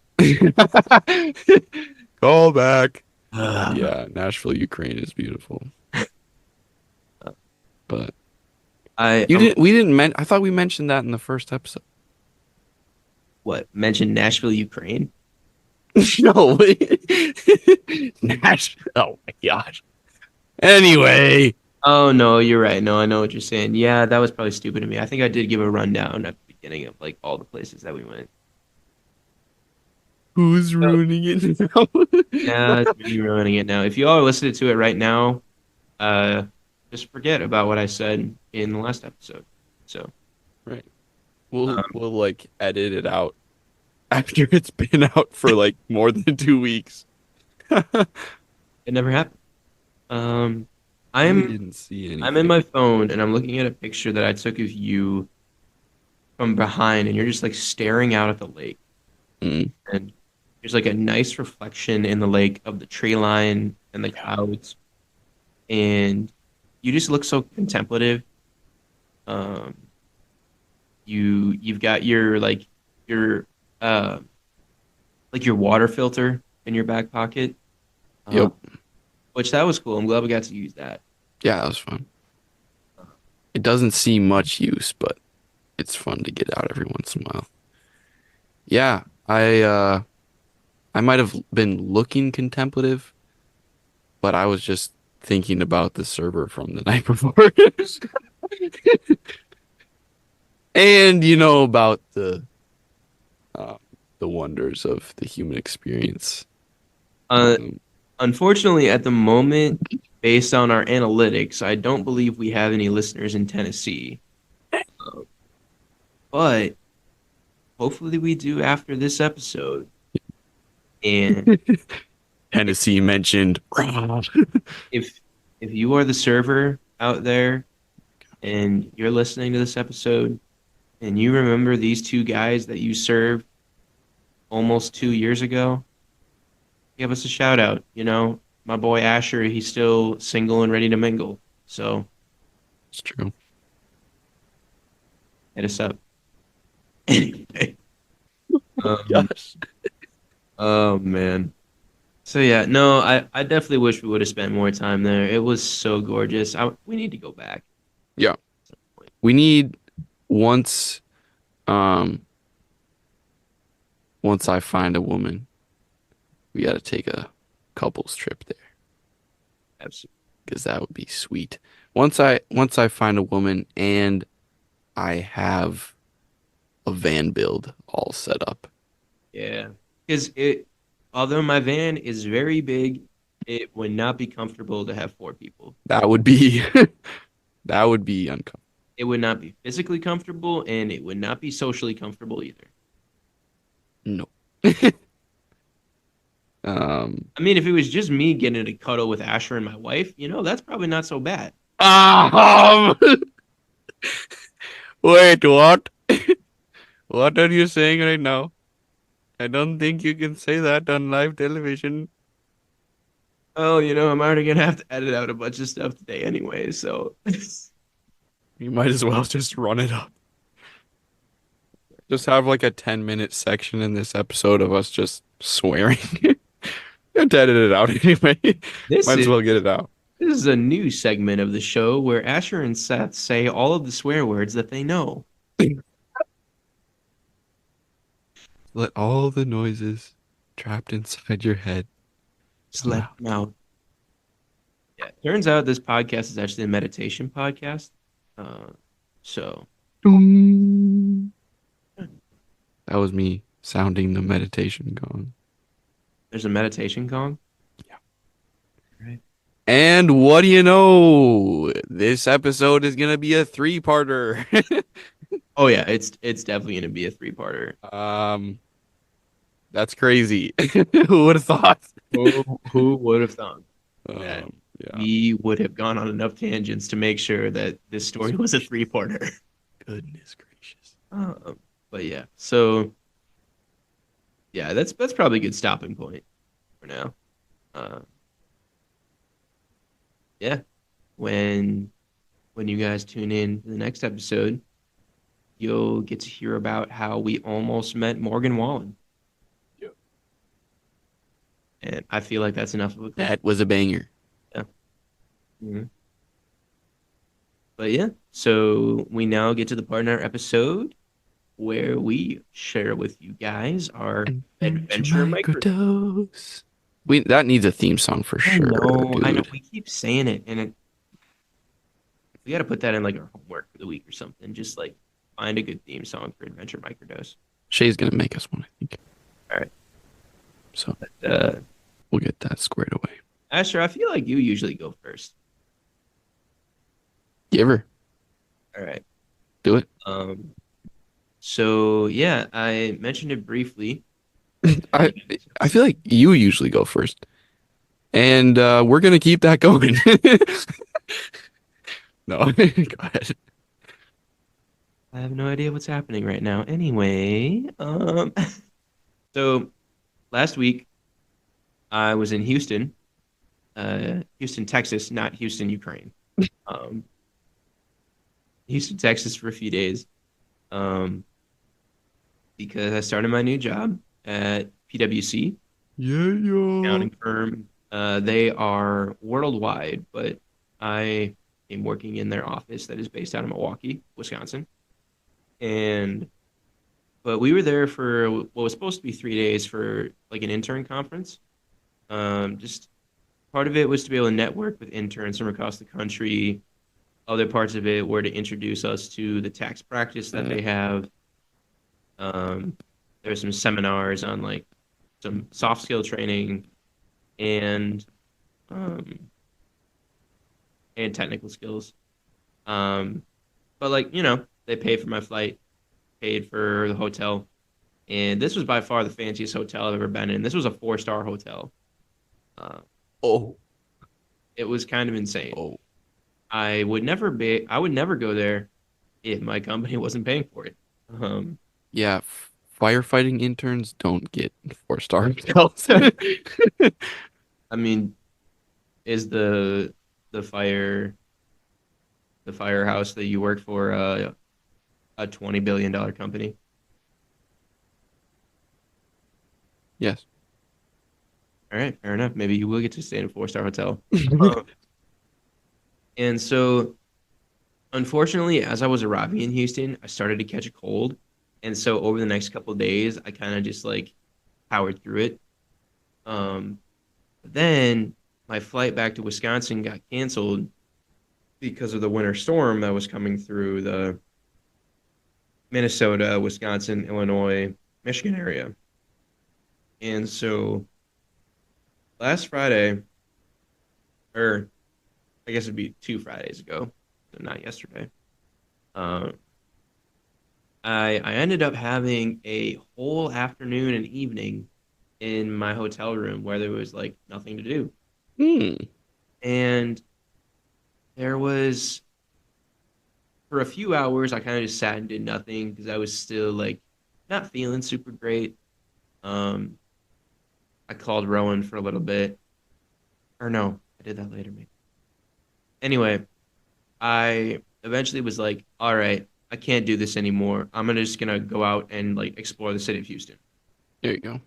Call back. Ugh. Yeah, Nashville, Ukraine is beautiful. But I we didn't I thought we mentioned that in the first episode. What? Mention Nashville, Ukraine? No. Nash. Oh my gosh. Anyway, Oh no, you're right. No, I know what you're saying. Yeah, that was probably stupid of me. I think I did give a rundown at the beginning of like all the places that we went. who's So, ruining it now? yeah, it's me ruining it now. If you all are listening to it right now, uh, just forget about what I said in the last episode. So, Right. We'll um, we'll like edit it out after it's been out for like more than 2 weeks. it never happened. Um, We I'm didn't see I'm in my anything. phone and I'm looking at a picture that I took of you from behind, and you're just like staring out at the lake, Mm. and there's like a nice reflection in the lake of the tree line and the Yeah. clouds, and you just look so contemplative. Um, you've got your uh like your water filter in your back pocket, uh, Yep. which that was cool. I'm glad we got to use that. Yeah, that was fun. It doesn't see much use, but it's fun to get out every once in a while. Yeah, I might have been looking contemplative, but I was just thinking about the server from the night before. And about uh, the wonders of the human experience. Uh, Um, Unfortunately, at the moment, based on our analytics, I don't believe we have any listeners in Tennessee. Uh, but hopefully we do after this episode. And if Tennessee mentioned. if if you are the server out there and you're listening to this episode and you remember these two guys that you served almost 2 years ago, give us a shout out. My boy Asher, he's still single and ready to mingle. So It's true. hit us up. Anyway, um, Gosh. oh man. So yeah, no, I definitely wish we would have spent more time there. It was so gorgeous. We need to go back. Yeah. We need once um once I find a woman, we got to take a couples trip there Absolutely. because that would be sweet. Once I find a woman and I have a van build all set up. Yeah. Because although my van is very big, it would not be comfortable to have four people. That would be that would be uncomfortable. It would not be physically comfortable, and it would not be socially comfortable either. No. Um I mean, if it was just me getting to cuddle with Asher and my wife, that's probably not so bad. um, wait, what? What are you saying right now? I don't think you can say that on live television. Oh, I'm already gonna have to edit out a bunch of stuff today anyway, so You might as well just run it up. Just have like a 10-minute section in this episode of us just swearing. You have to edit it out anyway. this Might as is well get it out. this is a new segment of the show where Asher and Seth say all of the swear words that they know. Let all the noises trapped inside your head Just come let out. them out. Yeah, turns out this podcast is actually a meditation podcast. Uh, so Dum. That was me sounding the meditation gong. there's a meditation gong. Yeah. Right. And what do you know? This episode is gonna be a three-parter. Oh yeah, it's definitely gonna be a three-parter. Um, that's crazy. Who would have thought? Who would have thought that Yeah. we would have gone on enough tangents to make sure that this story was a three-parter? Goodness gracious. Um, but yeah, so yeah, that's probably a good stopping point for now. Uh, yeah, when when you guys tune in to the next episode, you'll get to hear about how we almost met Morgan Wallen. Yep. And I feel like that's enough of a clip. That was a banger. Yeah. Mhm. But yeah, so we now get to the part in our episode where we share with you guys our Adventure adventure micro. microdose. We that needs a theme song for sure, I know. dude. We keep saying it, and we got to put that in like our homework for the week or something. Just like find a good theme song for adventure microdose. Shay's gonna make us one, I think. All right. So But, we'll get that squared away. Asher, I feel like you usually go first. You ever All right. do it? Um. So yeah, I mentioned it briefly at the I beginning of this I feel episode. like you usually go first. And we're gonna keep that going. No, go ahead. I have no idea what's happening right now. Anyway, so last week I was in Houston, Houston, Texas, not Houston, Ukraine. Um, Houston, Texas for a few days, um, because I started my new job at PwC, Yeah, yeah. accounting firm. They are worldwide, but I am working in their office that is based out of Milwaukee, Wisconsin. And but we were there for what was supposed to be 3 days for like an intern conference. Just part of it was to be able to network with interns from across the country. Other parts of it were to introduce us to the tax practice that they have. Um, there were some seminars on like some soft skill training and um, and technical skills. Um, but like they paid for my flight, paid for the hotel, and this was by far the fanciest hotel I've ever been in. This was a 4-star hotel. Uh, Oh, it was kind of insane. oh. I would never go there if my company wasn't paying for it. Um, Yeah, firefighting interns don't get 4-star hotels. I mean, is the fire the firehouse that you work for a $20 billion company? Yes. All right, fair enough. Maybe you will get to stay in a 4-star hotel. Um, and so, unfortunately, as I was arriving in Houston, I started to catch a cold, and so over the next couple of days, I kind of just like powered through it. Um, but then my flight back to Wisconsin got canceled because of the winter storm that was coming through the Minnesota, Wisconsin, Illinois, Michigan area. And so last Friday, or I guess it'd be 2 Fridays ago, so not yesterday, uh, I ended up having a whole afternoon and evening in my hotel room where there was like nothing to do. Hmm. And there was, for a few hours, I kind of just sat and did nothing because I was still like not feeling super great. Um, I called Rowan for a little bit. Or no, I did that later, maybe. Anyway, I eventually was like, all right, I can't do this anymore. I'm gonna just gonna go out and like explore the city of Houston. There you go.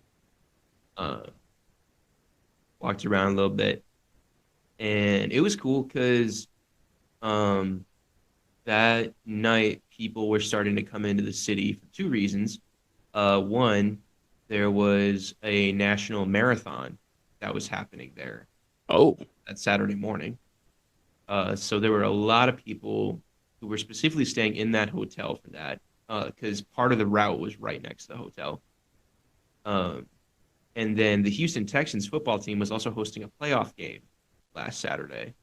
Uh, walked around a little bit, and it was cool because um, that night people were starting to come into the city for two reasons. One, there was a national marathon that was happening there Oh, that Saturday morning. So there were a lot of people who were specifically staying in that hotel for that because part of the route was right next to the hotel. Um, and then the Houston Texans football team was also hosting a playoff game last Saturday,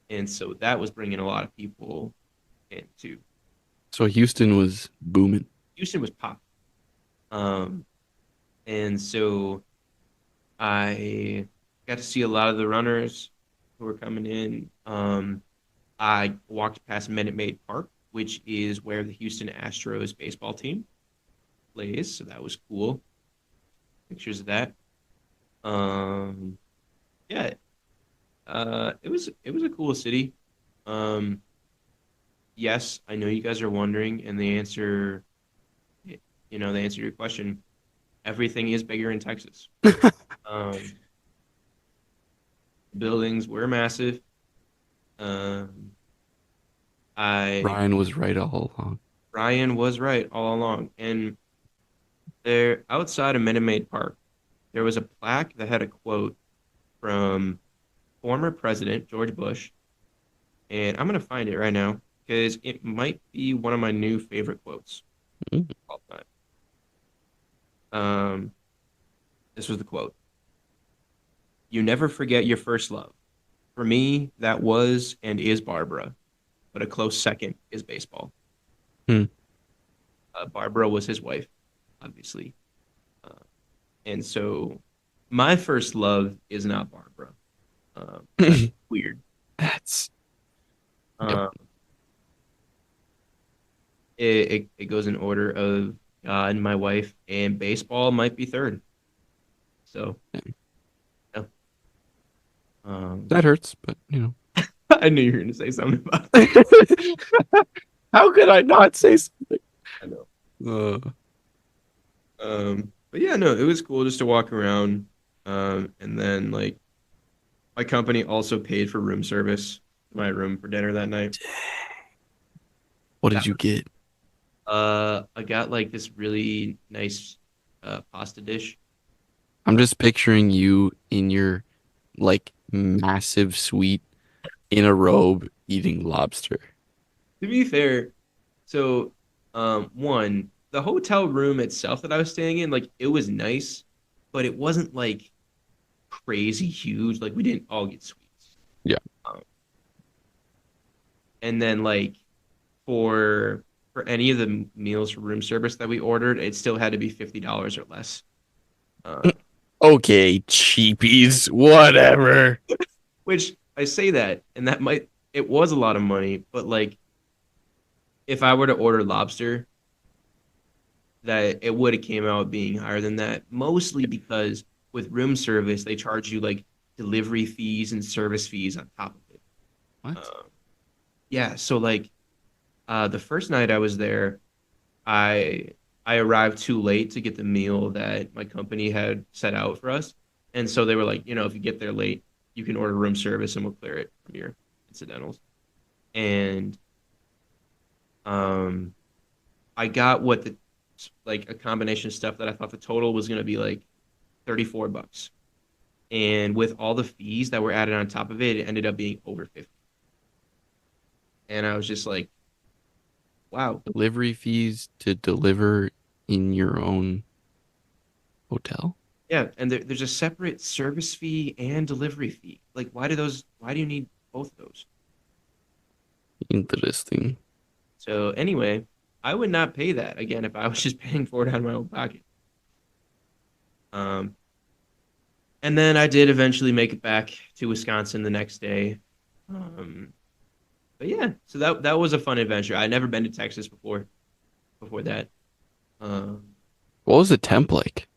and so that was bringing a lot of people in too. so Houston was booming. Houston was popping, um, and so I got to see a lot of the runners who were coming in. I walked past Minute Maid Park, which is where the Houston Astros baseball team plays. So that was cool. Pictures of that. Um, yeah, it was a cool city. Um, yes, I know you guys are wondering, and the answer to your question, everything is bigger in Texas. Um, buildings were massive. Um, I Ryan was right all along. Ryan was right all along. And there, outside of Minute Maid Park, there was a plaque that had a quote from former President George Bush, and I'm gonna find it right now because it might be one of my new favorite quotes Mm. of all time. Um, this was the quote: "You never forget your first love. For me, that was and is Barbara, but a close second is baseball." Hmm. Barbara was his wife, obviously, uh, and so my first love is not Barbara. That's weird. That's yep. Um, it goes in order of God, my wife, and baseball might be third. So, yeah. Um, That hurts, but you know. I knew you were going to say something about that. How could I not say something? I know. Uh, But yeah, no, it was cool just to walk around. And then like my company also paid for room service, my room for dinner that night. what That did you get? I got like this really nice pasta dish. I'm just picturing you in your like massive suite in a robe eating lobster. To be fair, so one, the hotel room itself that I was staying in, like it was nice, but it wasn't like crazy huge. Like we didn't all get suites. Yeah. Um, and then like for any of the meals for room service that we ordered, it still had to be $50 or less. Uh, Okay, cheapies, whatever. which I say that, and that might it was a lot of money, but like if I were to order lobster, that it would have came out being higher than that, mostly because with room service they charge you like delivery fees and service fees on top of it. What? Um, yeah, so like the first night I was there, I I arrived too late to get the meal that my company had set out for us. And so they were like, if you get there late, you can order room service and we'll clear it from your incidentals. And um I got what the like a combination of stuff that I thought the total was going to be like $34. And with all the fees that were added on top of it, it ended up being over 50. And I was just like, wow. Delivery fees to deliver in your own hotel? Yeah, and there's a separate service fee and delivery fee. Like, why do you need both of those? Interesting. So anyway, I would not pay that again if I was just paying for it out of my own pocket. Um, and then I did eventually make it back to Wisconsin the next day. Um, but yeah, so that was a fun adventure. I'd never been to Texas before that. Um, What was the temp like?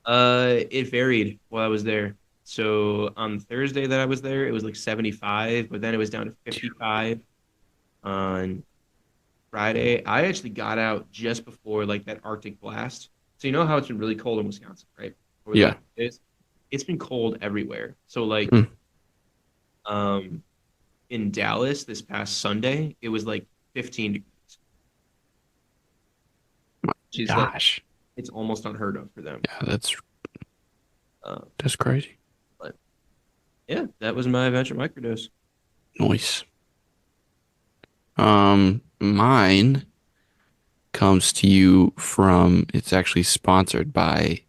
it varied while I was there. So on Thursday that I was there, it was like 75, but then it was down to 55 on Friday. I actually got out just before like that Arctic blast. So you know how it's been really cold in Wisconsin, right? Over the Yeah. last few days, it's been cold everywhere. So like Mm. um in Dallas this past Sunday, it was like 15 degrees, My which is like gosh. it's almost unheard of for them. Yeah, that's Uh, that's crazy. but yeah, that was my adventure microdose. Nice. Mine comes to you from, it's actually sponsored by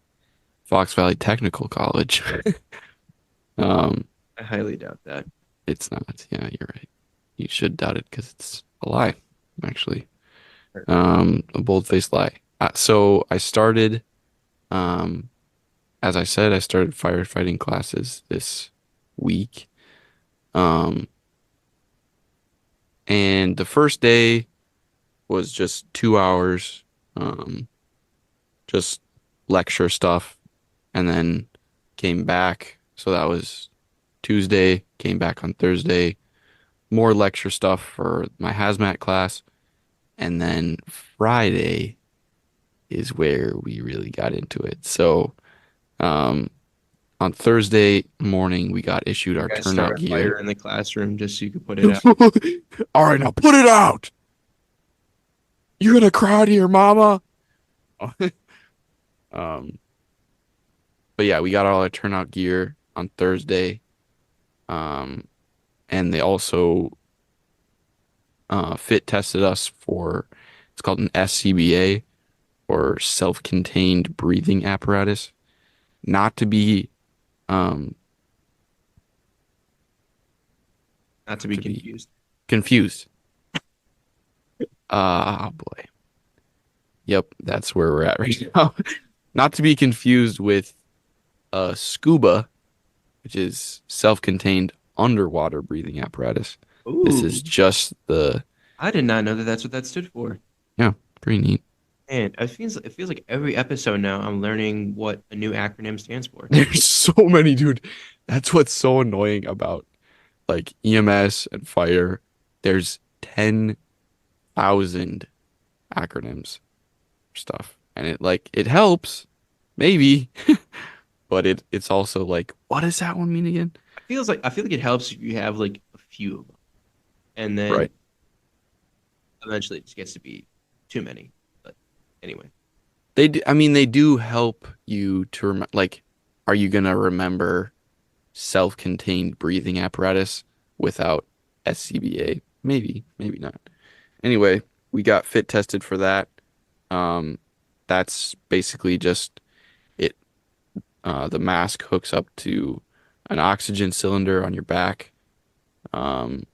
Fox Valley Technical College. Um, I highly doubt that. it's not. Yeah, you're right. You should doubt it because it's a lie, actually. Or- A bold-faced lie. So I started, um, as I said, I started firefighting classes this week. Um, and the first day was just 2 hours, um, just lecture stuff, and then came back. So that was Tuesday, came back on Thursday, more lecture stuff for my hazmat class, and then Friday is where we really got into it. So, um, on Thursday morning, we got issued You our guys start turnout a fire gear. in the classroom just so you could put it out. All right, now put it out. You're gonna cry to your mama. Um, but yeah, we got all our turnout gear on Thursday. Um, and they also fit tested us for it's called an SCBA or self-contained breathing apparatus. Not to be um Not to not be to be confused. confused. Ah, boy. Yep, that's where we're at right now. Not to be confused with scuba, which is self-contained underwater breathing apparatus. This is Ooh, just the I did not know that that's what that stood for. yeah, pretty neat. And it feels like every episode now I'm learning what a new acronym stands for. There's so many, dude. That's what's so annoying about like EMS and fire. There's 10,000 acronyms for stuff. And it helps, maybe, but it's also like, what does that one mean again? I feel like it helps if you have like a few of them, and then Right. eventually it just gets to be too many. But anyway, I mean, they do help you to remember, like, are you gonna remember self-contained breathing apparatus without SCBA? Maybe, maybe not. Anyway, we got fit tested for that. Um, that's basically just it. The mask hooks up to an oxygen cylinder on your back,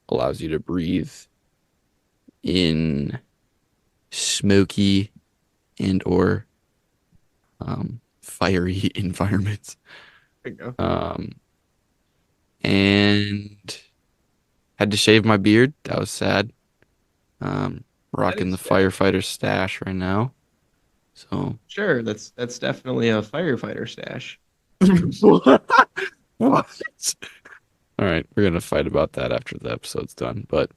allows you to breathe in smoky and or fiery environments. there you go. Um, and had to shave my beard. That was sad. Um, That Rocking the is sad. firefighter stash right now. So Sure, that's definitely a firefighter stash. what? All right, we're gonna fight about that after the episode's done. But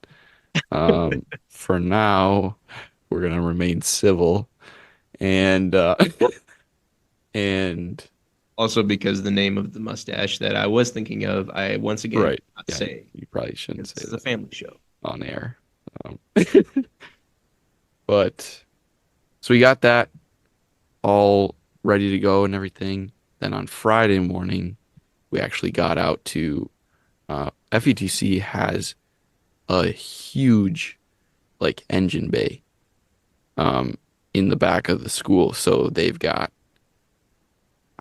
for now, we're gonna remain civil and and Also, because the name of the mustache that I was thinking of, I once again right, cannot yeah, say you probably shouldn't because say this is a that family show. on air. Um, but so we got that all ready to go and everything. Then on Friday morning, we actually got out to FETC has a huge like engine bay um, in the back of the school. So they've got,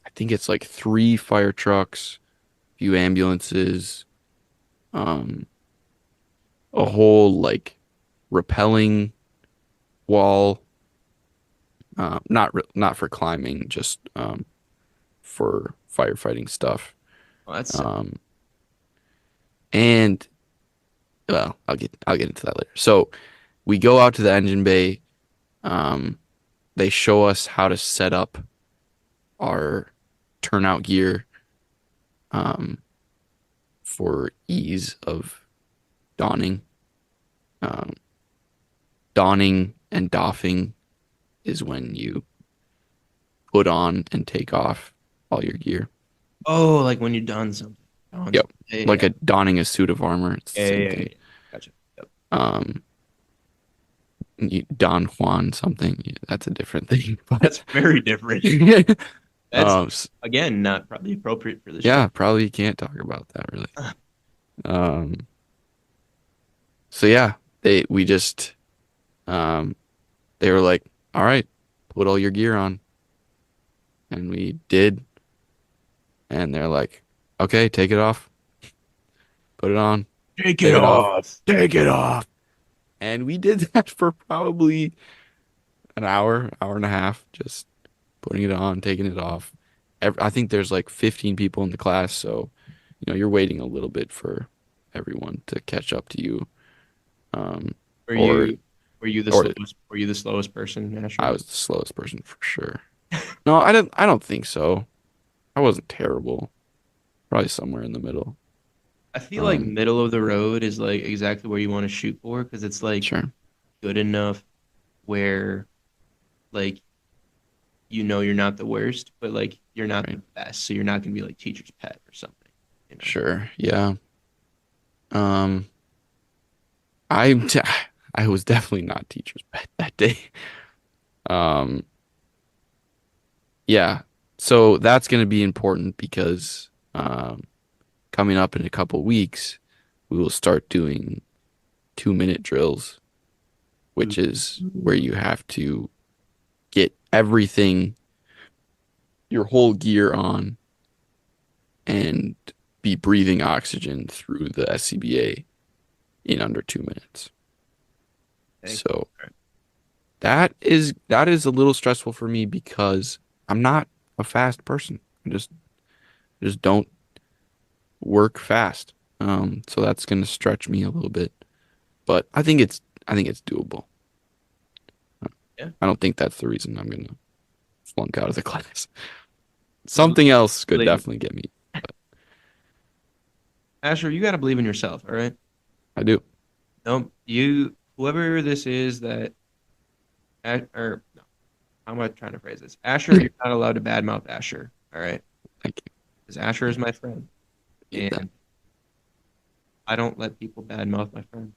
I think it's like three fire trucks, few ambulances, um, a whole like rappelling wall. Not for climbing, just for firefighting stuff. Well, that's sick. Um, and well, I'll get into that later. So we go out to the engine bay. Um, they show us how to set up our turnout gear um, for ease of donning. Um, Donning and doffing is when you put on and take off all your gear. Oh, like when you're done something. Done Yep. something. Yeah, yeah, Like yeah. a donning a suit of armor. It's the Yeah, same yeah, yeah, thing. yeah. Gotcha. Yep. Um, Don Juan something. Yeah, that's a different thing. But That's very different. That's um, again not probably appropriate for the show. yeah, probably can't talk about that really. Um, so yeah, we just um they were like, all right, put all your gear on. And we did. And they're like, okay, take it off, put it on, Take it take it off, off. take it off. And we did that for probably an hour, hour and a half, just putting it on, taking it off. I think there's like 15 people in the class, so you're waiting a little bit for everyone to catch up to you. Um, Were or you were you the or slowest were you the slowest person I naturally? was the slowest person for sure. No, I don't think so. I wasn't terrible. Probably somewhere in the middle. I feel like Um, middle of the road is like exactly where you want to shoot for because it's like sure. good enough where like you're not the worst, but like you're not the Right. best, so you're not gonna be like teacher's pet or something, you know. Sure. Yeah. Um, I'm t I was definitely not teacher's pet that day. Um, yeah. So that's going to be important because coming up in a couple weeks, we will start doing 2-minute drills, which is where Ooh. you have to get everything, your whole gear on, and be breathing oxygen through the SCBA in under 2 minutes. Okay. So All right. that is a little stressful for me because I'm not a fast person. I just don't work fast. So that's gonna stretch me a little bit, but I think it's doable. Yeah. I don't think that's the reason I'm gonna flunk out of the class. I believe, Something else could believe definitely get me. But Asher, you got to believe in yourself. All right. I do. Don't you, whoever this is that, or no, how am I trying to phrase this? Asher, you're not allowed to badmouth Asher. All right. Thank Because Asher you. is my friend. Need that And I don't let people badmouth my friend.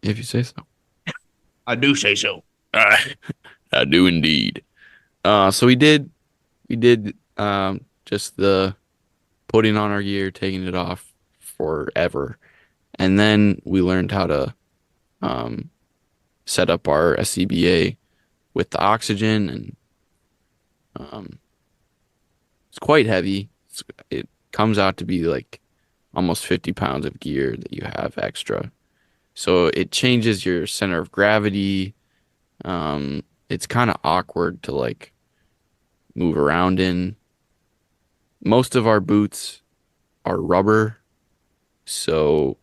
if you say so. I do say so. I, I do indeed. So we did just the putting on our gear, taking it off forever. And then we learned how to um, set up our SCBA with the oxygen, and um, it's quite heavy. It comes out to be like almost 50 pounds of gear that you have extra. So it changes your center of gravity. It's kind of awkward to like move around in. Most of our boots are rubber, so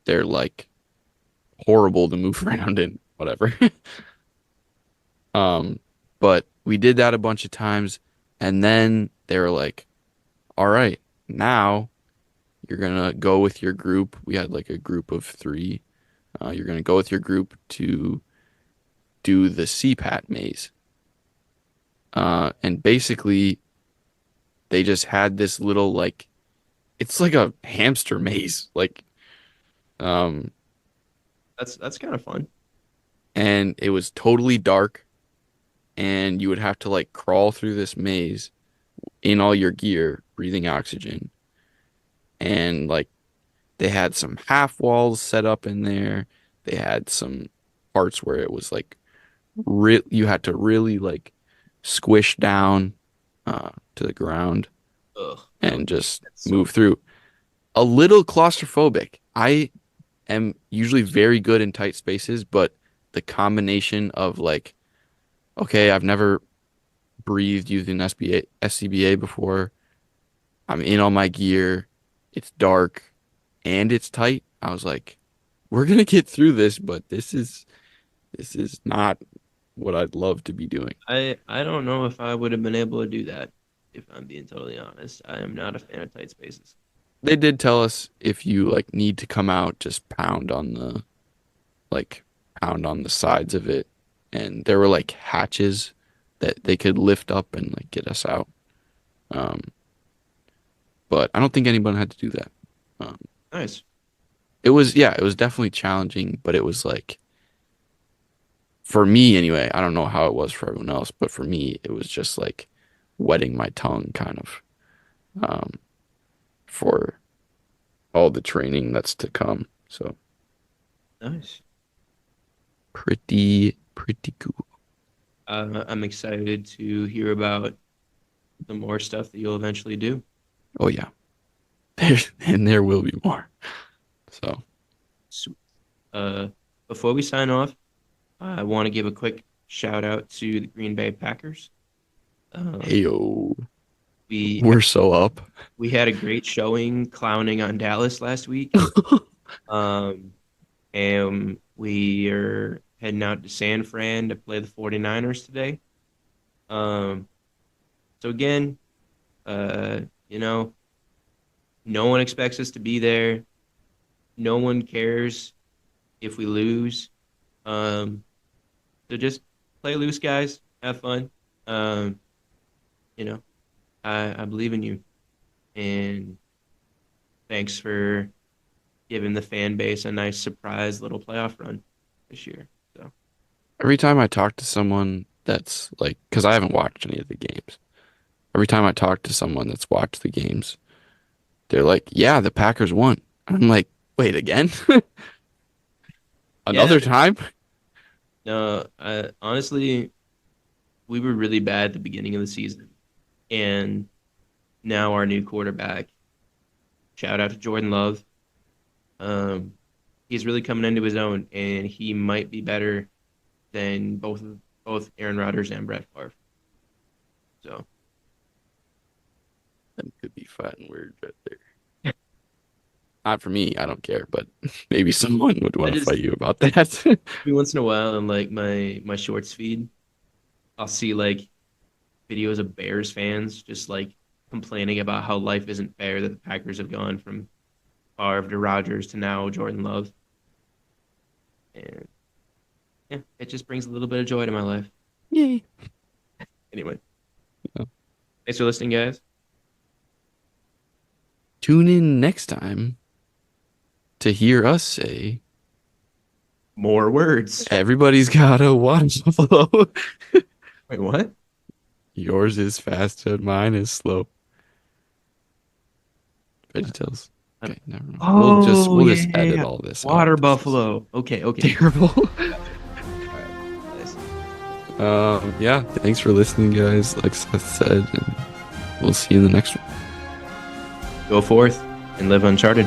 they're like horrible to move around in, whatever. Um, but we did that a bunch of times, and then they were like, "All right, now you're gonna go with your group." We had like a group of three. You're gonna go with your group to do the CPAT maze. And basically, they just had this little like it's like a hamster maze, like um, That's kind of fun. and it was totally dark, and you would have to like crawl through this maze in all your gear, breathing oxygen, and like they had some half walls set up in there. They had some parts where it was like you had to really like squish down to the ground Ugh, no, and just that's so. move through. A little claustrophobic. I am usually very good in tight spaces, but the combination of like, okay, I've never breathed using SCBA before. I'm in all my gear. It's dark and it's tight. I was like, we're gonna get through this, but this is not what I'd love to be doing. I don't know if I would have been able to do that, if I'm being totally honest. I am not a fan of tight spaces. They did tell us if you like need to come out, just like pound on the sides of it. And there were like hatches that they could lift up and like get us out. Um, but I don't think anyone had to do that. Um, Nice. it was definitely challenging, but it was like for me anyway, I don't know how it was for everyone else, but for me, it was just like wetting my tongue kind of um, for all the training that's to come. So Nice. pretty cool. I'm excited to hear about the more stuff that you'll eventually do. Oh yeah, there will be more. So Sweet. Uh, Before we sign off, I want to give a quick shout out to the Green Bay Packers. Um, heyo, we we're so up. we had a great showing clowning on Dallas last week. Um, and we are heading out to San Fran to play the 49ers today. Um, so again, uh, you know, no one expects us to be there. No one cares if we lose. Um, so just play loose, guys. Have fun. Um, you know, I believe in you. And thanks for giving the fan base a nice surprise little playoff run this year. So Every time I talk to someone that's like, because I haven't watched any of the games. Every time I talk to someone that's watched the games, they're like, "Yeah, the Packers won." I'm like, "Wait, again? yeah, Another time?" no, honestly, we were really bad at the beginning of the season, and now our new quarterback. Shout out to Jordan Love. Um, he's really coming into his own, and he might be better than both Aaron Rodgers and Brett Favre. So That could be fighting words right there. Not for me, I don't care, but maybe someone would I want to just fight you about that. every once in a while in like my shorts feed, I'll see like videos of Bears fans just like complaining about how life isn't fair that the Packers have gone from Favre to Rodgers to now Jordan Love. And yeah, it just brings a little bit of joy to my life. Yay. Anyway, thanks for listening, guys. Tune in next time to hear us say, More words. everybody's got a water buffalo. Wait, what? Yours is fast and mine is slow. VeggieTales. I don't- Okay, never mind. Oh, We'll yeah, just yeah, edit yeah. all this out Water 'cause this is buffalo. Okay, okay. terrible. All right. Nice. Yeah, thanks for listening, guys. Like Seth said, and we'll see you in the next one. Go forth and live uncharted.